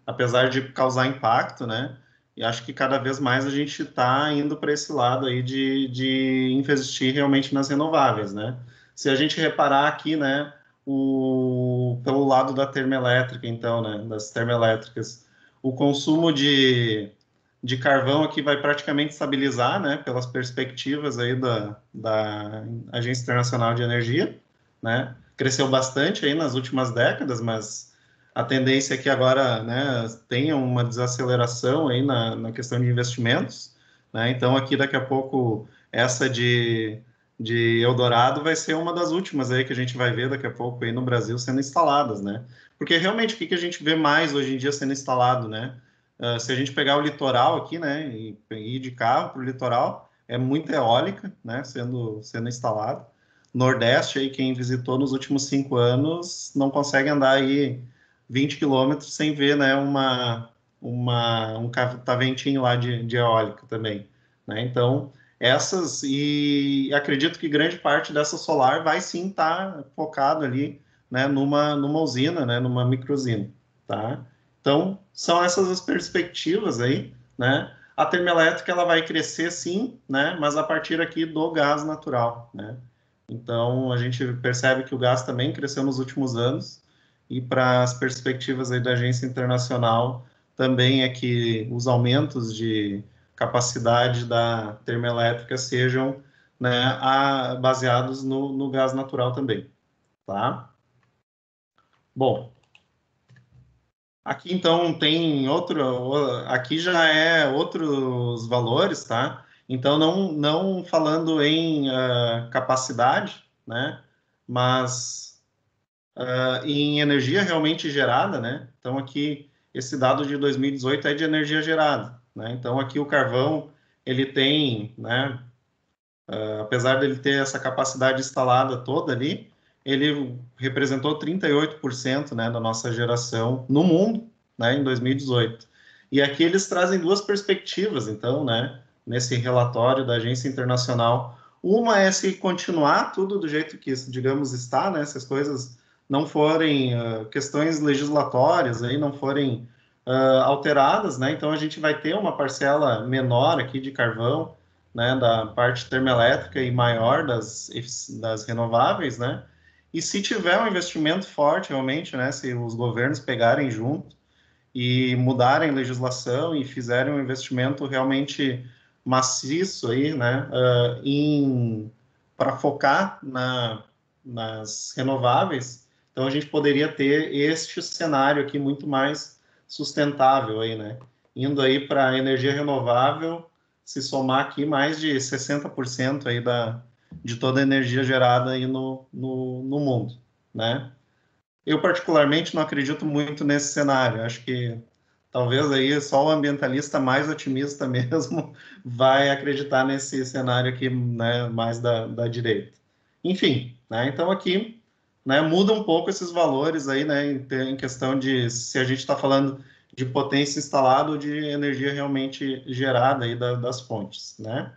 Speaker 1: apesar de causar impacto, né? E acho que cada vez mais a gente está indo para esse lado aí de investir realmente nas renováveis, né? Se a gente reparar aqui, né, pelo lado da termoelétrica, então, né, das termoelétricas, o consumo de carvão aqui vai praticamente estabilizar, né, pelas perspectivas aí da Agência Internacional de Energia, né? Cresceu bastante aí nas últimas décadas, mas a tendência é que agora, né, tenha uma desaceleração aí na questão de investimentos, né? Então aqui daqui a pouco essa de Eldorado vai ser uma das últimas aí que a gente vai ver daqui a pouco aí no Brasil sendo instaladas, né? Porque realmente o que a gente vê mais hoje em dia sendo instalado, né? Se a gente pegar o litoral aqui, né, e ir de carro para o litoral, é muita eólica, né, sendo instalada. Nordeste, aí, quem visitou nos últimos 5 anos, não consegue andar aí 20 quilômetros sem ver, né, um cataventinho lá de eólica também, né? Então, e acredito que grande parte dessa solar vai sim estar focado ali, né, numa usina, né, numa microusina, tá? Então, são essas as perspectivas aí, né? A termoelétrica, ela vai crescer sim, né? Mas a partir aqui do gás natural, né? Então, a gente percebe que o gás também cresceu nos últimos anos e para as perspectivas aí da Agência Internacional também é que os aumentos de capacidade da termoelétrica sejam, né, baseados no gás natural também, tá? Bom, aqui então tem aqui já é outros valores, tá? Então não falando em capacidade, né? Mas em energia realmente gerada, né? Então aqui esse dado de 2018 é de energia gerada, né? Então aqui o carvão ele tem, né? Apesar dele ter essa capacidade instalada toda ali, ele representou 38%, né, da nossa geração no mundo, né, em 2018. E aqui eles trazem duas perspectivas, então, né, nesse relatório da Agência Internacional. Uma é se continuar tudo do jeito que, digamos, está, né, se as coisas não forem questões legislatórias, aí não forem alteradas, né, então a gente vai ter uma parcela menor aqui de carvão, né, da parte termoelétrica e maior das renováveis, né? E se tiver um investimento forte, realmente, né, se os governos pegarem junto e mudarem legislação e fizerem um investimento realmente maciço aí, né, para focar nas renováveis, então a gente poderia ter este cenário aqui muito mais sustentável aí, né? Indo aí para energia renovável, se somar aqui mais de 60% aí de toda a energia gerada aí no mundo, né? Eu particularmente não acredito muito nesse cenário, acho que talvez aí só o ambientalista mais otimista mesmo vai acreditar nesse cenário aqui, né, mais da direita. Enfim, né, então aqui, né, muda um pouco esses valores aí, né, em questão de se a gente está falando de potência instalada ou de energia realmente gerada aí das fontes, né?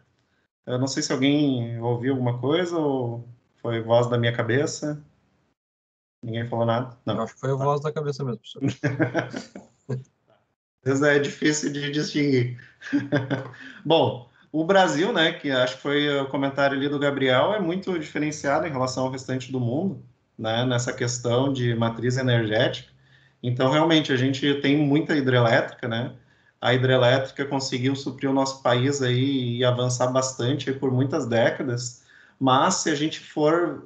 Speaker 1: Eu não sei se alguém ouviu alguma coisa ou foi voz da minha cabeça. Ninguém falou nada?
Speaker 2: Eu
Speaker 1: Não.
Speaker 2: acho que foi a voz da cabeça mesmo, professor.
Speaker 1: Às vezes é difícil de distinguir. Bom, o Brasil, né, que acho que foi o comentário ali do Gabriel, é muito diferenciado em relação ao restante do mundo, né, nessa questão de matriz energética. Então, realmente, a gente tem muita hidrelétrica, né? A hidrelétrica conseguiu suprir o nosso país aí e avançar bastante aí por muitas décadas, mas se a gente for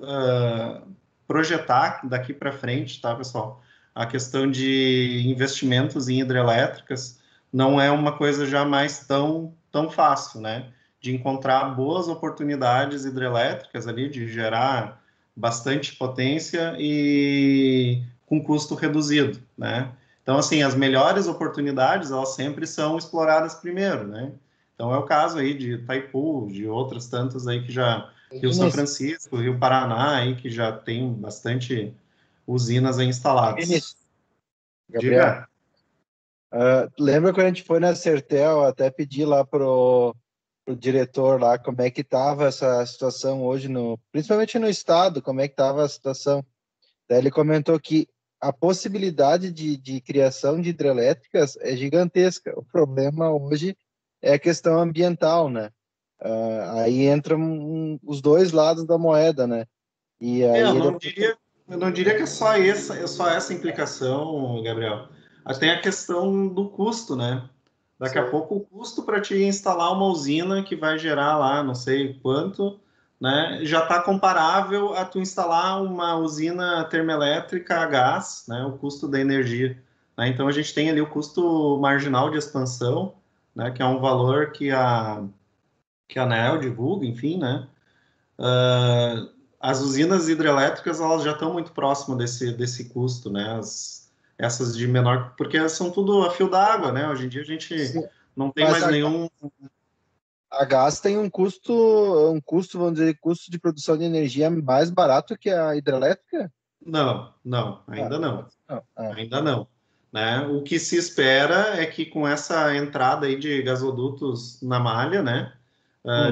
Speaker 1: projetar daqui para frente, tá, pessoal? A questão de investimentos em hidrelétricas não é uma coisa já mais tão fácil, né? De encontrar boas oportunidades hidrelétricas ali, de gerar bastante potência e com custo reduzido, né? Então, assim, as melhores oportunidades, elas sempre são exploradas primeiro, né? Então, é o caso aí de Itaipu, de outras tantas aí que já... Rio São Francisco, Rio Paraná, aí que já tem bastante usinas aí instaladas.
Speaker 4: Gabriel,
Speaker 1: Diga.
Speaker 4: lembra quando a gente foi na Sertel, até pedi lá pro diretor lá como é que estava essa situação hoje, principalmente no estado, como é que estava a situação. Daí ele comentou que a possibilidade de criação de hidrelétricas é gigantesca. O problema hoje é a questão ambiental, né? Aí entram os dois lados da moeda, né? E aí
Speaker 1: eu não diria que é só essa implicação, Gabriel. Tem a questão do custo, né? Daqui a pouco o custo para te instalar uma usina que vai gerar lá, não sei quanto, né? Já está comparável a tu instalar uma usina termoelétrica a gás, né? O custo da energia. Né? Então a gente tem ali o custo marginal de expansão, né? Que é um valor que a ANEEL divulga, enfim, né? As usinas hidrelétricas elas já estão muito próximas desse custo, né? Essas de menor, porque são tudo a fio d'água, né? Hoje em dia a gente não tem mais nenhum.
Speaker 4: A gás tem um custo, vamos dizer, custo de produção de energia mais barato que a hidrelétrica?
Speaker 1: Não, ainda não. Ainda não. Né? O que se espera é que com essa entrada aí de gasodutos na malha, né?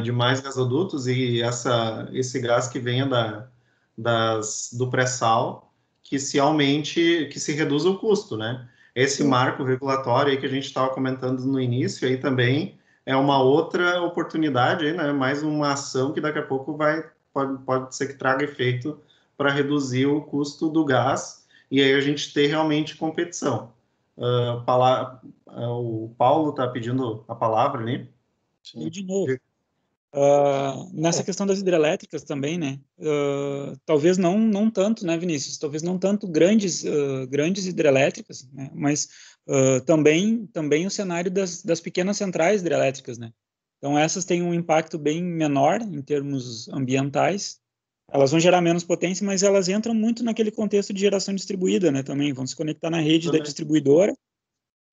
Speaker 1: De mais gasodutos e esse gás que venha do pré-sal, que se aumente, que se reduza o custo, né? Esse marco regulatório aí que a gente estava comentando no início aí também é uma outra oportunidade aí, né? Mais uma ação que daqui a pouco pode ser que traga efeito para reduzir o custo do gás e aí a gente ter realmente competição. O Paulo está pedindo a palavra ali.
Speaker 5: Eu de novo. Nessa questão das hidrelétricas também, né? Talvez não tanto, né, Vinícius? Talvez não tanto grandes hidrelétricas, né? Mas também o cenário das pequenas centrais hidrelétricas, né? Então essas têm um impacto bem menor em termos ambientais. Elas vão gerar menos potência, mas elas entram muito naquele contexto de geração distribuída, né? Também vão se conectar na rede da distribuidora.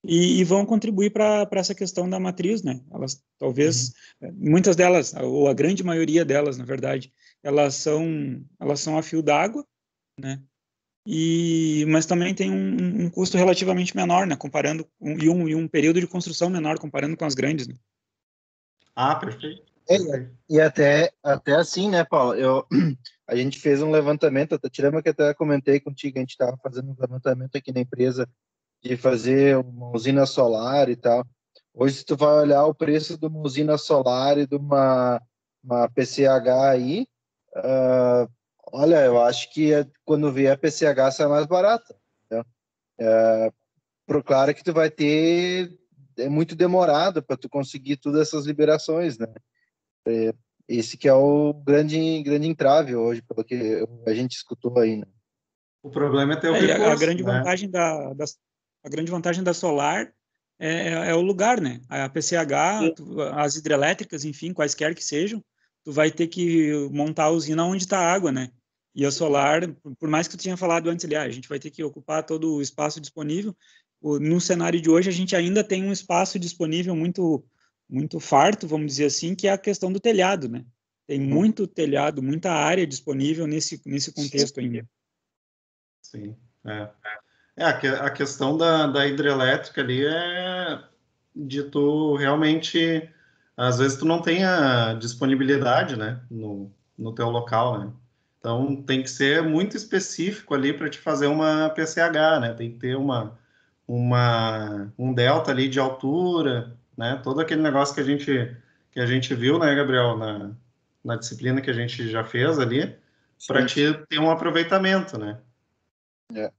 Speaker 5: E vão contribuir para essa questão da matriz, né? Elas talvez, muitas delas, ou a grande maioria delas, na verdade, elas são a fio d'água, né? Mas também tem um custo relativamente menor, né? Comparando e um período de construção menor comparando com as grandes, né?
Speaker 1: Perfeito.
Speaker 4: E até assim, né, Paulo? A gente fez um levantamento, te lembra que até comentei contigo, a gente estava fazendo um levantamento aqui na empresa de fazer uma usina solar e tal. Hoje, se tu vai olhar o preço de uma usina solar e de uma PCH aí, olha, eu acho que quando vier a PCH sai mais barata. Claro que tu vai ter, é muito demorado para tu conseguir todas essas liberações, né? Esse que é o grande entrave hoje, pelo que a gente escutou aí, né?
Speaker 1: O problema é ter o recurso,
Speaker 5: a grande vantagem a grande vantagem da solar é o lugar, né? A PCH, as hidrelétricas, enfim, quaisquer que sejam, tu vai ter que montar a usina onde está a água, né? E a solar, por mais que tu tinha falado antes ali, a gente vai ter que ocupar todo o espaço disponível. No cenário de hoje, a gente ainda tem um espaço disponível muito farto, vamos dizer assim, que é a questão do telhado, né? Tem muito telhado, muita área disponível nesse contexto ainda.
Speaker 1: Sim, A questão da hidrelétrica ali é de tu realmente, às vezes tu não tem a disponibilidade, né, no teu local, né? Então tem que ser muito específico ali para te fazer uma PCH, né? Tem que ter um delta ali de altura, né? Todo aquele negócio que a gente viu, né, Gabriel, na disciplina que a gente já fez ali, para
Speaker 4: Sim.
Speaker 1: te ter um aproveitamento, né?
Speaker 4: É.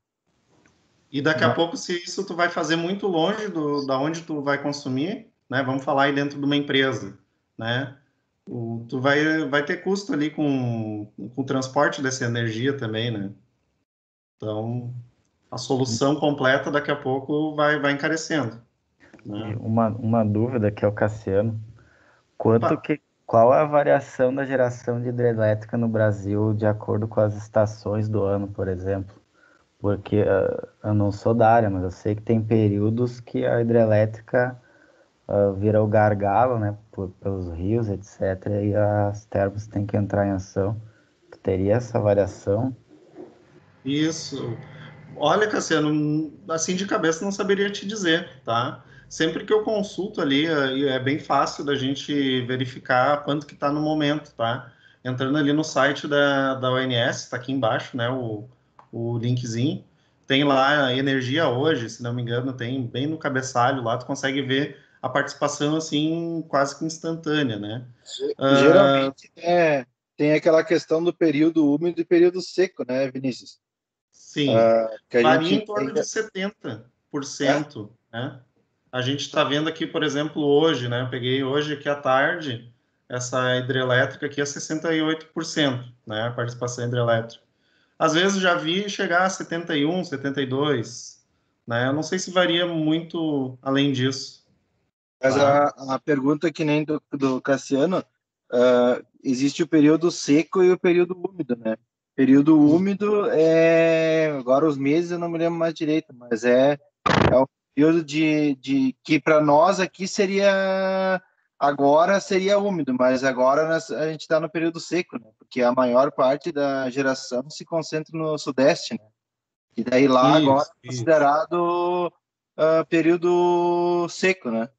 Speaker 1: E daqui a
Speaker 4: Mas-
Speaker 1: pouco, se isso tu vai fazer muito longe da onde tu vai consumir, né? Vamos falar aí dentro de uma empresa, né? Tu vai ter custo ali com o transporte dessa energia também, né? Então, a solução completa daqui a pouco vai encarecendo,
Speaker 6: E
Speaker 1: né?
Speaker 6: uma dúvida que é o Cassiano.
Speaker 1: Opa,
Speaker 6: Qual é a variação da geração de hidrelétrica no Brasil de acordo com as estações do ano, por exemplo? Porque eu não sou da área, mas eu sei que tem períodos que a hidrelétrica vira o gargalo, né, pelos rios, etc., e as termas têm que entrar em ação. Tu teria essa variação?
Speaker 1: isso. Olha, Cassiano, assim de cabeça não saberia te dizer, tá? Sempre que eu consulto ali, é bem fácil da gente verificar quanto que está no momento, tá? Entrando ali no site da ONS, está aqui embaixo, né, o linkzinho. Tem lá a energia hoje, se não me engano, tem bem no cabeçalho lá, tu consegue ver a participação, assim, quase que instantânea, né?
Speaker 4: Geralmente tem aquela questão do período úmido e período seco, né, Vinícius?
Speaker 1: Sim,
Speaker 4: Que a
Speaker 1: varia
Speaker 4: gente
Speaker 1: em torno
Speaker 4: tem.
Speaker 1: de
Speaker 4: É,
Speaker 1: 70%, né? A gente está vendo aqui, por exemplo, hoje, né? Eu peguei hoje aqui à tarde, essa hidrelétrica aqui é 68%, né? A participação hidrelétrica. Às vezes já vi chegar a 71, 72, né? Eu não sei se varia muito além disso,
Speaker 4: mas
Speaker 1: tá?
Speaker 4: a pergunta que nem do Cassiano, existe o período seco e o período úmido, né? Período úmido agora os meses eu não me lembro mais direito, mas é o período de que para nós aqui agora seria úmido, mas agora a gente está no período seco, né? Porque a maior parte da geração se concentra no sudeste, né? E daí lá agora
Speaker 1: Isso,
Speaker 4: é
Speaker 1: isso.
Speaker 4: considerado período seco, né?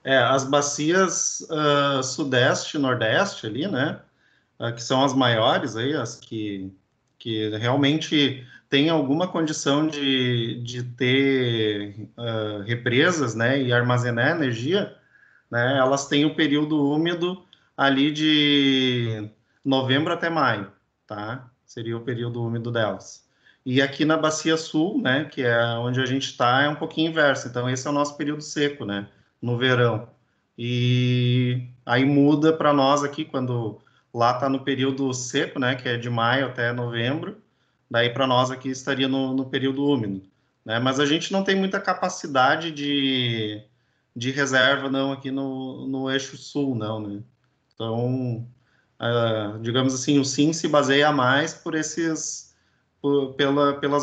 Speaker 1: As bacias sudeste e nordeste ali, né? Que são as maiores aí, as que realmente têm alguma condição de ter represas, né, e armazenar energia, né, elas têm o período úmido ali de novembro até maio, tá? Seria o período úmido delas. E aqui na Bacia Sul, né, que é onde a gente está, é um pouquinho inverso. Então, esse é o nosso período seco, né, no verão. E aí muda para nós aqui, quando lá está no período seco, né, que é de maio até novembro, daí para nós aqui estaria no período úmido, né? Mas a gente não tem muita capacidade de reserva, não, aqui no eixo sul, não, né? Então, digamos assim, o sim se baseia mais pelas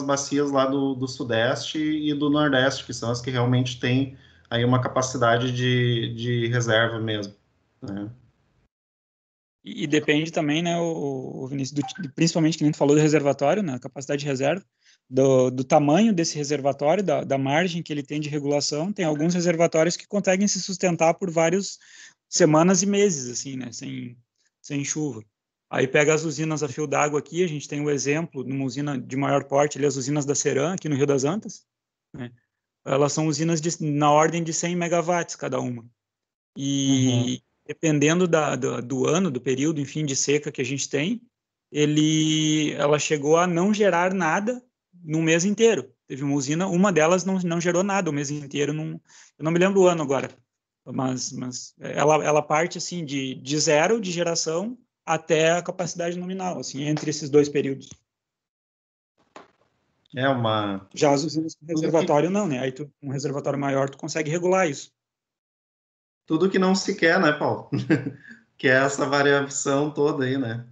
Speaker 1: bacias lá do Sudeste e do Nordeste, que são as que realmente têm aí uma capacidade de reserva mesmo, né?
Speaker 5: E depende também, né, o Vinícius, principalmente que nem tu falou do reservatório, né, capacidade de reserva, do tamanho desse reservatório, da margem que ele tem de regulação. Tem alguns reservatórios que conseguem se sustentar por várias semanas e meses, assim, né, sem chuva. Aí pega as usinas a fio d'água aqui, a gente tem o exemplo de uma usina de maior porte, ali, as usinas da Ceram, aqui no Rio das Antas, né, elas são usinas na ordem de 100 megawatts cada uma.
Speaker 1: Uhum.
Speaker 5: E dependendo do ano, do período, enfim, de seca que a gente tem, ela chegou a não gerar nada no mês inteiro. Teve uma usina, uma delas não gerou nada o mês inteiro. Eu não me lembro o ano agora, mas ela parte assim de zero de geração até a capacidade nominal, assim, entre esses dois períodos.
Speaker 1: É uma.
Speaker 5: Já as usinas com
Speaker 1: Tudo que,
Speaker 5: reservatório não, né? Aí um reservatório maior tu consegue regular isso.
Speaker 1: tudo que não se quer, né, Paulo? Que é essa variação toda aí, né?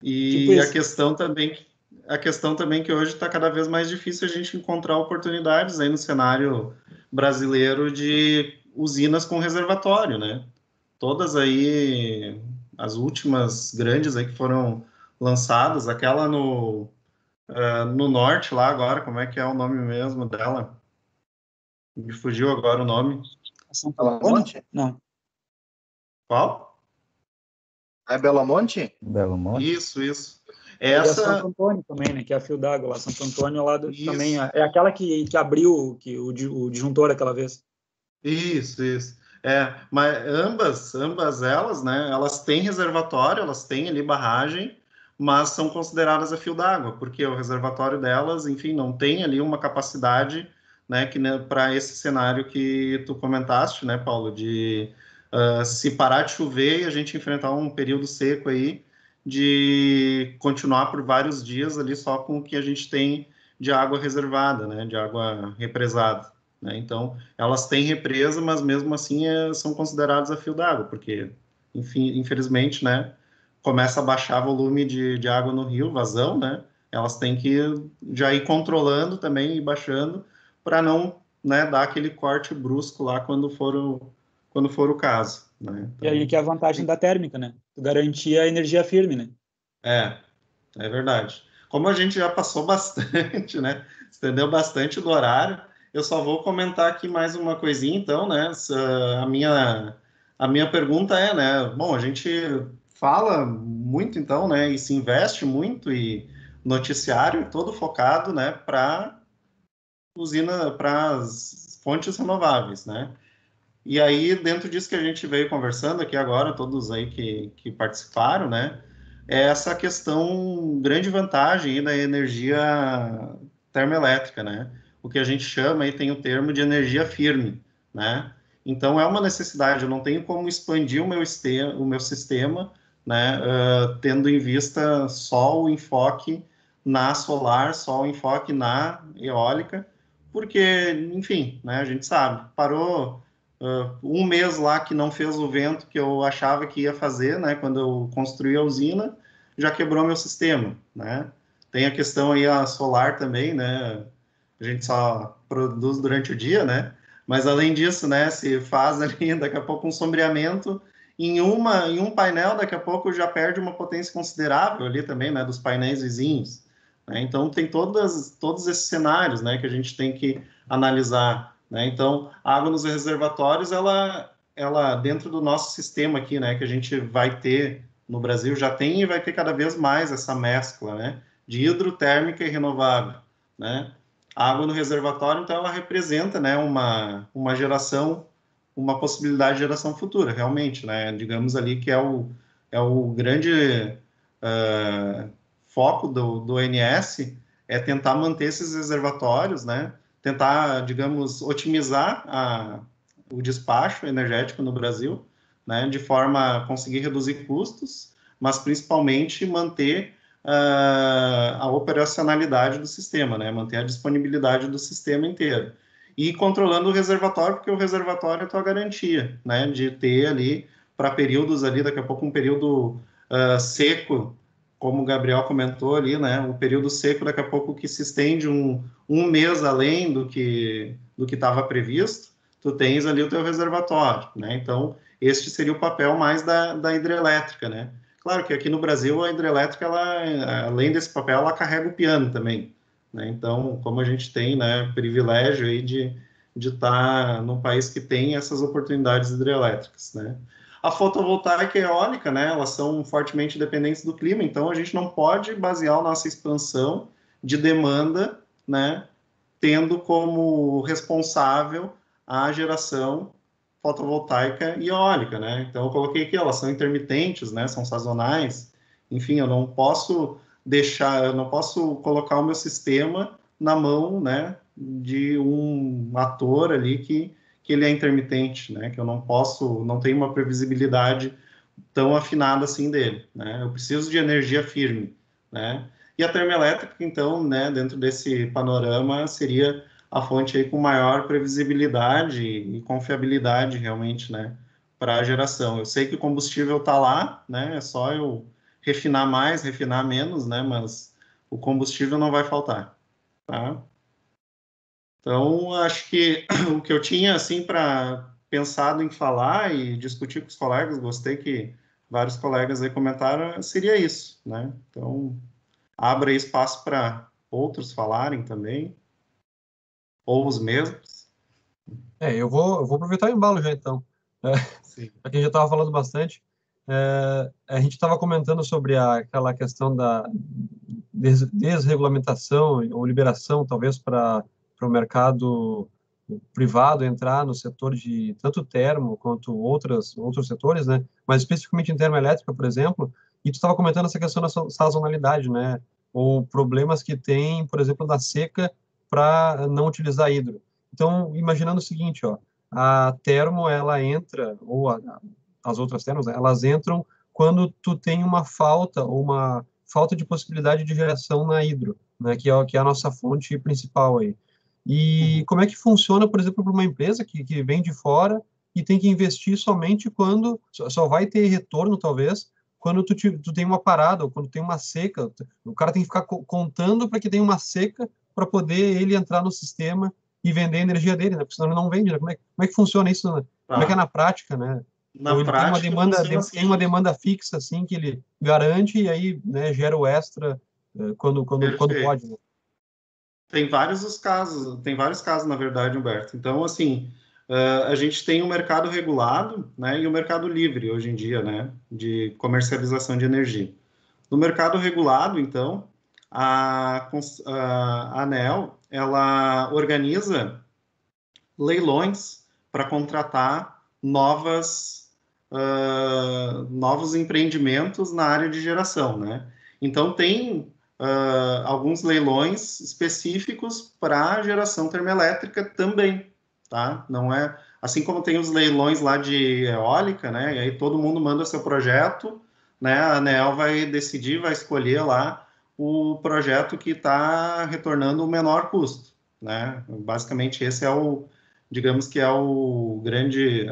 Speaker 5: Tipo
Speaker 1: E a
Speaker 5: isso.
Speaker 1: questão também que hoje está cada vez mais difícil a gente encontrar oportunidades aí no cenário brasileiro de usinas com reservatório, né? Todas aí, as últimas grandes aí que foram lançadas, aquela no norte lá agora, como é que é o nome mesmo dela? Me fugiu agora o nome.
Speaker 4: Belo Monte?
Speaker 5: Não.
Speaker 1: Qual?
Speaker 4: É Belo Monte?
Speaker 6: Belo Monte?
Speaker 1: Isso.
Speaker 5: E a Santo
Speaker 1: Essa...
Speaker 5: Antônio também, né? Que é a Fio d'Água lá. Santo Antônio lá também
Speaker 1: Isso.
Speaker 5: é aquela que abriu o disjuntor aquela vez.
Speaker 1: Isso. Mas ambas elas, né, elas têm reservatório, elas têm ali barragem, mas são consideradas a fio d'água, porque o reservatório delas, enfim, não tem ali uma capacidade, né, que para esse cenário que tu comentaste, né, Paulo, de se parar de chover e a gente enfrentar um período seco aí, de continuar por vários dias ali só com o que a gente tem de água reservada, né, de água represada, né, então elas têm represa, mas mesmo assim são consideradas a fio d'água, porque, enfim, infelizmente, né, começa a baixar volume de água no rio, vazão, né, elas têm que já ir controlando também e baixando para não, né, dar aquele corte brusco lá quando for o caso, né.
Speaker 5: E aí
Speaker 1: Então,
Speaker 5: que é a vantagem da térmica, né? Tu garantir a energia firme, né?
Speaker 1: é verdade. Como a gente já passou bastante, né? Estendeu bastante do horário, eu só vou comentar aqui mais uma coisinha, então, né? A minha pergunta é, né? Bom, a gente fala muito, então, né? E se investe muito e noticiário todo focado, né? Para as fontes renováveis, né? E aí, dentro disso que a gente veio conversando aqui agora, todos aí que participaram, né? É essa questão, grande vantagem aí da energia termoelétrica, né? O que a gente chama aí tem o termo de energia firme, né? Então, é uma necessidade, eu não tenho como expandir o meu sistema, né? Tendo em vista só o enfoque na solar, só o enfoque na eólica, porque, enfim, né? A gente sabe, parou um mês lá que não fez o vento que eu achava que ia fazer, né? Quando eu construí a usina, já quebrou meu sistema, né? Tem a questão aí a solar também, né? A gente só produz durante o dia, né? Mas além disso, né? Se faz ali daqui a pouco um sombreamento em um painel, daqui a pouco já perde uma potência considerável ali também, né? Dos painéis vizinhos, né? Então tem todos esses cenários, né? Que a gente tem que analisar, né? Então, a água nos reservatórios, ela dentro do nosso sistema aqui, né, que a gente vai ter no Brasil, já tem e vai ter cada vez mais essa mescla, né, de hidrotérmica e renovável, né? A água no reservatório, então, ela representa, né, uma geração, uma possibilidade de geração futura, realmente, né? Digamos ali que é o grande foco do ONS, é tentar manter esses reservatórios, né? Tentar, digamos, otimizar o despacho energético no Brasil, né, de forma a conseguir reduzir custos, mas principalmente manter a operacionalidade do sistema, né, manter a disponibilidade do sistema inteiro. E controlando o reservatório, porque o reservatório é a tua garantia, né, de ter ali, para períodos ali, daqui a pouco um período seco, como o Gabriel comentou ali, né, um período seco daqui a pouco que se estende um mês além do que estava previsto, tu tens ali o teu reservatório, né? Então, este seria o papel mais da hidrelétrica, né? Claro que aqui no Brasil a hidrelétrica, ela, além desse papel, ela carrega o piano também, né? Então, como a gente tem, né, privilégio aí de estar num país que tem essas oportunidades hidrelétricas, né? A fotovoltaica e a eólica, né, elas são fortemente dependentes do clima, então a gente não pode basear a nossa expansão de demanda, né, tendo como responsável a geração fotovoltaica e eólica, né? Então eu coloquei aqui, elas são intermitentes, né? São sazonais. Enfim, eu não posso colocar o meu sistema na mão, né, de um ator ali que ele é intermitente, né? Que eu não tenho uma previsibilidade tão afinada assim dele, né? Eu preciso de energia firme, né? E a termoelétrica, então, né, dentro desse panorama, seria a fonte aí com maior previsibilidade e confiabilidade, realmente, né, para a geração. Eu sei que o combustível está lá, né, é só eu refinar mais, refinar menos, né, mas o combustível não vai faltar, tá? Então, acho que o que eu tinha, assim, para pensado em falar e discutir com os colegas, gostei que vários colegas aí comentaram, seria isso, né? Então, abra aí espaço para outros falarem também, ou os mesmos.
Speaker 2: Eu vou aproveitar o embalo já, então.
Speaker 1: Sim.
Speaker 2: A gente já estava falando bastante. A gente estava comentando sobre aquela questão da desregulamentação ou liberação, talvez, para o mercado privado entrar no setor de tanto termo quanto outros setores, né? Mas especificamente em termoelétrica, por exemplo, e tu estava comentando essa questão da sazonalidade, né? Ou problemas que tem, por exemplo, da seca para não utilizar hidro. Então, imaginando o seguinte, ó, a termo, ela entra, ou as outras termos, né, elas entram quando tu tem uma falta de possibilidade de geração na hidro, né, que é a nossa fonte principal aí. E como é que funciona, por exemplo, para uma empresa que vem de fora e tem que investir somente quando só vai ter retorno, talvez, quando tu tem uma parada ou quando tem uma seca. O cara tem que ficar contando para que tenha uma seca para poder ele entrar no sistema e vender a energia dele, né? Porque senão ele não vende, né? Como é que funciona isso, né? Como é que é na prática, né?
Speaker 1: Na
Speaker 2: Ou ele
Speaker 1: prática, funciona assim.
Speaker 2: tem uma demanda fixa, assim, que ele garante e aí, né, gera o extra quando pode, né?
Speaker 1: Tem vários casos, na verdade, Humberto. Então, assim, a gente tem o mercado regulado, né, e o mercado livre hoje em dia, né, de comercialização de energia. No mercado regulado, então, a ANEEL, ela organiza leilões para contratar novos empreendimentos na área de geração, né? Então, tem alguns leilões específicos para geração termoelétrica também, tá? Não é assim como tem os leilões lá de eólica, né? E aí todo mundo manda seu projeto, né? A ANEEL vai decidir, vai escolher lá o projeto que está retornando o menor custo, né? Basicamente esse é digamos que é o grande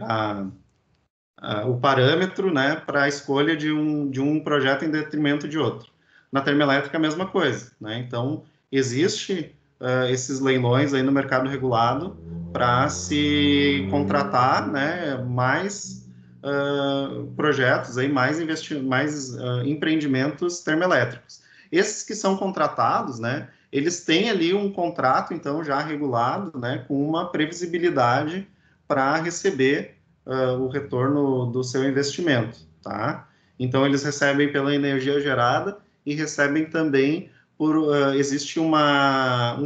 Speaker 1: o parâmetro, né, para a escolha de um projeto em detrimento de outro. Na termoelétrica, a mesma coisa, né? Então, existe esses leilões aí no mercado regulado para se contratar, né, mais projetos, aí, mais empreendimentos termoelétricos. Esses que são contratados, né, eles têm ali um contrato, então, já regulado, né, com uma previsibilidade para receber o retorno do seu investimento, tá? Então, eles recebem pela energia gerada e recebem também existe um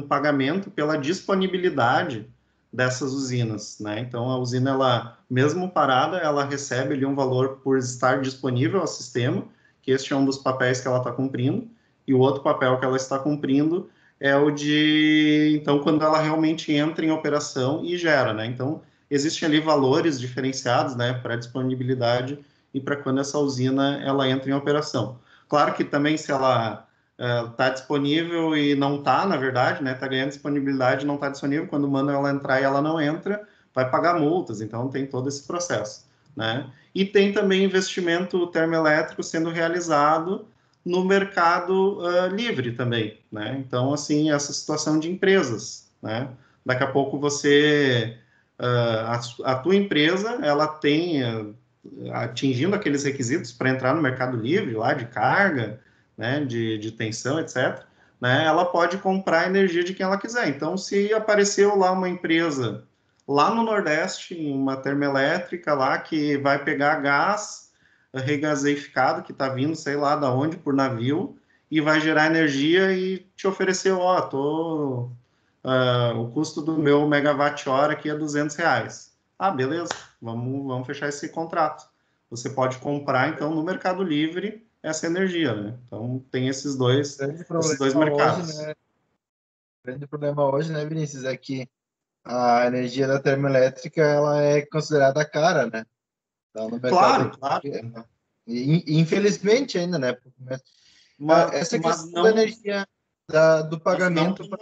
Speaker 1: pagamento pela disponibilidade dessas usinas, né? Então, a usina, ela, mesmo parada, ela recebe ali um valor por estar disponível ao sistema, que este é um dos papéis que ela está cumprindo, e o outro papel que ela está cumprindo é o de, então, quando ela realmente entra em operação e gera, né? Então, existem ali valores diferenciados, né, para disponibilidade e para quando essa usina ela entra em operação. Claro que também se ela está disponível e não está, na verdade, né, está ganhando disponibilidade e não está disponível, quando mandam ela entrar e ela não entra, vai pagar multas, então tem todo esse processo, né? E tem também investimento termoelétrico sendo realizado no mercado livre também, né? Então, assim, essa situação de empresas, né? Daqui a pouco você a tua empresa, ela tem, atingindo aqueles requisitos para entrar no mercado livre, lá de carga, né, de tensão, etc., né, ela pode comprar a energia de quem ela quiser. Então, se apareceu lá uma empresa, lá no Nordeste, uma termoelétrica lá, que vai pegar gás regaseificado, que está vindo, sei lá, da onde, por navio, e vai gerar energia e te oferecer, o custo do meu megawatt-hora aqui é R$200. Ah, beleza, vamos fechar esse contrato. Você pode comprar, então, no Mercado Livre, essa energia, né? Então, tem esses dois mercados.
Speaker 4: Hoje, né? O grande problema hoje, né, Vinícius, é que a energia da termoelétrica, ela é considerada cara, né? Então, no mercado
Speaker 1: Claro.
Speaker 4: E, infelizmente ainda, né? Essa questão
Speaker 1: não,
Speaker 4: da energia, do pagamento para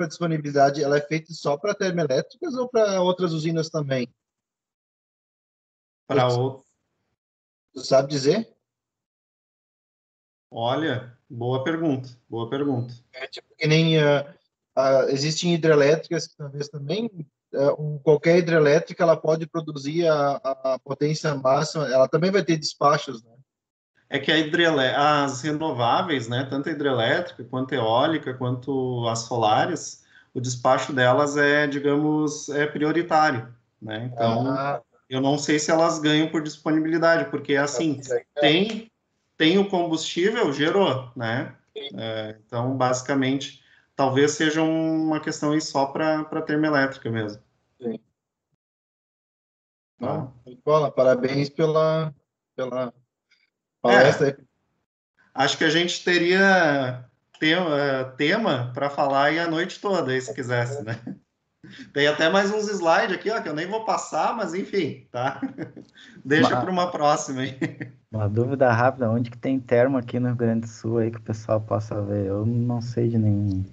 Speaker 4: disponibilidade, ela é feita só para termoelétricas ou para outras usinas também?
Speaker 1: Para outro.
Speaker 4: Tu sabe dizer?
Speaker 1: Olha, boa pergunta.
Speaker 4: Tipo que nem existem hidrelétricas que talvez também qualquer hidrelétrica ela pode produzir a potência máxima, ela também vai ter despachos, né?
Speaker 1: É que as renováveis, né, tanto a hidrelétrica, quanto a eólica, quanto as solares, o despacho delas é, digamos, prioritário, né? Então, eu não sei se elas ganham por disponibilidade, porque, assim, tem o combustível, gerou, né? Então, basicamente, talvez seja uma questão aí só para termoelétrica mesmo.
Speaker 4: Sim.
Speaker 1: Tá?
Speaker 4: Não, bola, parabéns pela palestra.
Speaker 1: Acho que a gente teria tema para falar aí a noite toda, aí, se quisesse, né? Tem até mais uns slides aqui, ó, que eu nem vou passar, mas enfim, tá? Deixa para uma próxima aí.
Speaker 6: Uma dúvida rápida, onde que tem termo aqui no Rio Grande do Sul aí que o pessoal possa ver? Eu não sei de nenhum.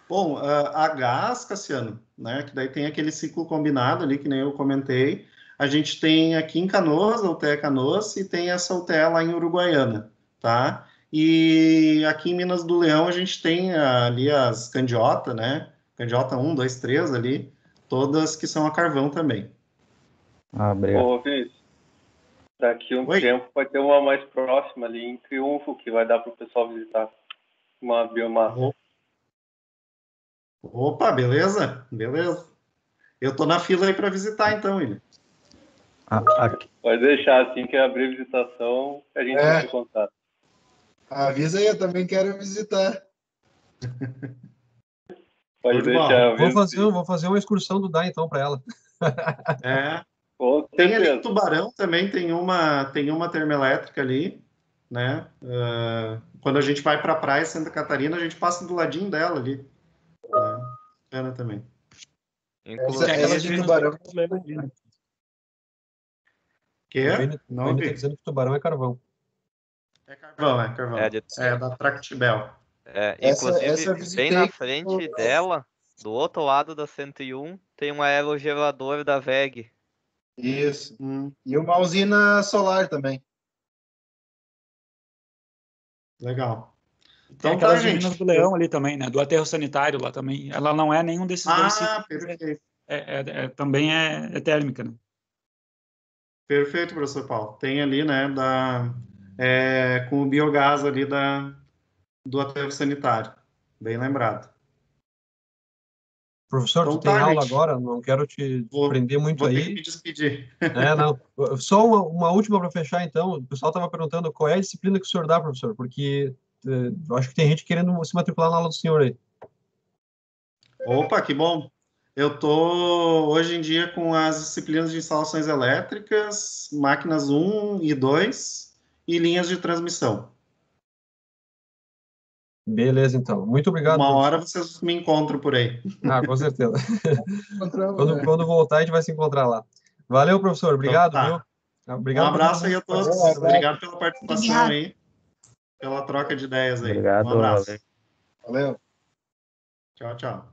Speaker 1: Bom, a gás, Cassiano, né? Que daí tem aquele ciclo combinado ali, que nem eu comentei. A gente tem aqui em Canoas, a UTE Canoas, e tem essa UTE lá em Uruguaiana, tá? E aqui em Minas do Leão a gente tem ali as Candiota, né? Candiota 1, 2, 3 ali, todas que são a carvão também.
Speaker 6: Ah, obrigado.
Speaker 7: Ô, Vinícius, daqui a um
Speaker 1: Oi.
Speaker 7: tempo vai ter uma mais próxima ali em Triunfo, que vai dar para o pessoal visitar uma biomassa.
Speaker 1: Opa, beleza? Beleza. Eu tô na fila aí para visitar então, William.
Speaker 6: Aqui,
Speaker 7: Pode deixar, assim que abrir a visitação, a gente entra em contato.
Speaker 4: Avisa aí, eu também quero visitar.
Speaker 7: Pode
Speaker 1: Show de bola.
Speaker 7: deixar.
Speaker 2: Vou fazer uma excursão do DAI, então, para ela.
Speaker 7: Com
Speaker 1: Tem ali em
Speaker 7: certeza.
Speaker 1: Tubarão também, tem uma termoelétrica ali, né? Quando a gente vai para a praia Santa Catarina, a gente passa do ladinho dela ali. Né? Bacana também.
Speaker 4: Essa de Tubarão.
Speaker 1: Que
Speaker 2: O
Speaker 1: é?
Speaker 2: Vini tá dizendo que tubarão é carvão.
Speaker 1: É carvão, é carvão. É da Tractibel.
Speaker 7: Inclusive,
Speaker 4: essa eu
Speaker 7: bem na
Speaker 4: visitei.
Speaker 7: frente dela, do outro lado da 101, tem um aerogerador da VEG.
Speaker 4: Isso. E uma usina solar também.
Speaker 1: Legal.
Speaker 5: Tem
Speaker 1: Então
Speaker 5: aquelas
Speaker 1: tá,
Speaker 5: de Minas
Speaker 1: gente.
Speaker 5: do Leão ali também, né? Do aterro sanitário lá também. Ela não é nenhum desses dois ciclos.
Speaker 1: Perfeito.
Speaker 5: Também é térmica, né?
Speaker 1: Perfeito, professor Paulo. Tem ali, né, com o biogás ali do aterro sanitário. Bem lembrado.
Speaker 2: Professor,
Speaker 1: Então
Speaker 2: tu tem
Speaker 1: tá,
Speaker 2: aula
Speaker 1: gente.
Speaker 2: agora, não quero te prender muito
Speaker 1: Vou ter
Speaker 2: aí.
Speaker 1: que me despedir.
Speaker 2: Não. Só uma última para fechar, então. O pessoal estava perguntando qual é a disciplina que o senhor dá, professor, porque eu acho que tem gente querendo se matricular na aula do senhor aí.
Speaker 1: Opa, que bom. Eu tô hoje em dia com as disciplinas de instalações elétricas, máquinas 1 e 2 e linhas de transmissão.
Speaker 2: Beleza, então. Muito obrigado,
Speaker 1: Uma hora
Speaker 2: professor.
Speaker 1: vocês me encontram por aí.
Speaker 2: Com certeza. Quando voltar, a gente vai se encontrar lá. Valeu, professor. Obrigado,
Speaker 1: Então,
Speaker 2: viu?
Speaker 1: tá.
Speaker 2: Obrigado
Speaker 1: Um abraço aí a
Speaker 2: por
Speaker 1: todos. Obrigado pela participação aí, pela troca de ideias aí.
Speaker 6: Obrigado,
Speaker 1: Um abraço.
Speaker 6: valeu.
Speaker 4: Valeu.
Speaker 1: Tchau, tchau.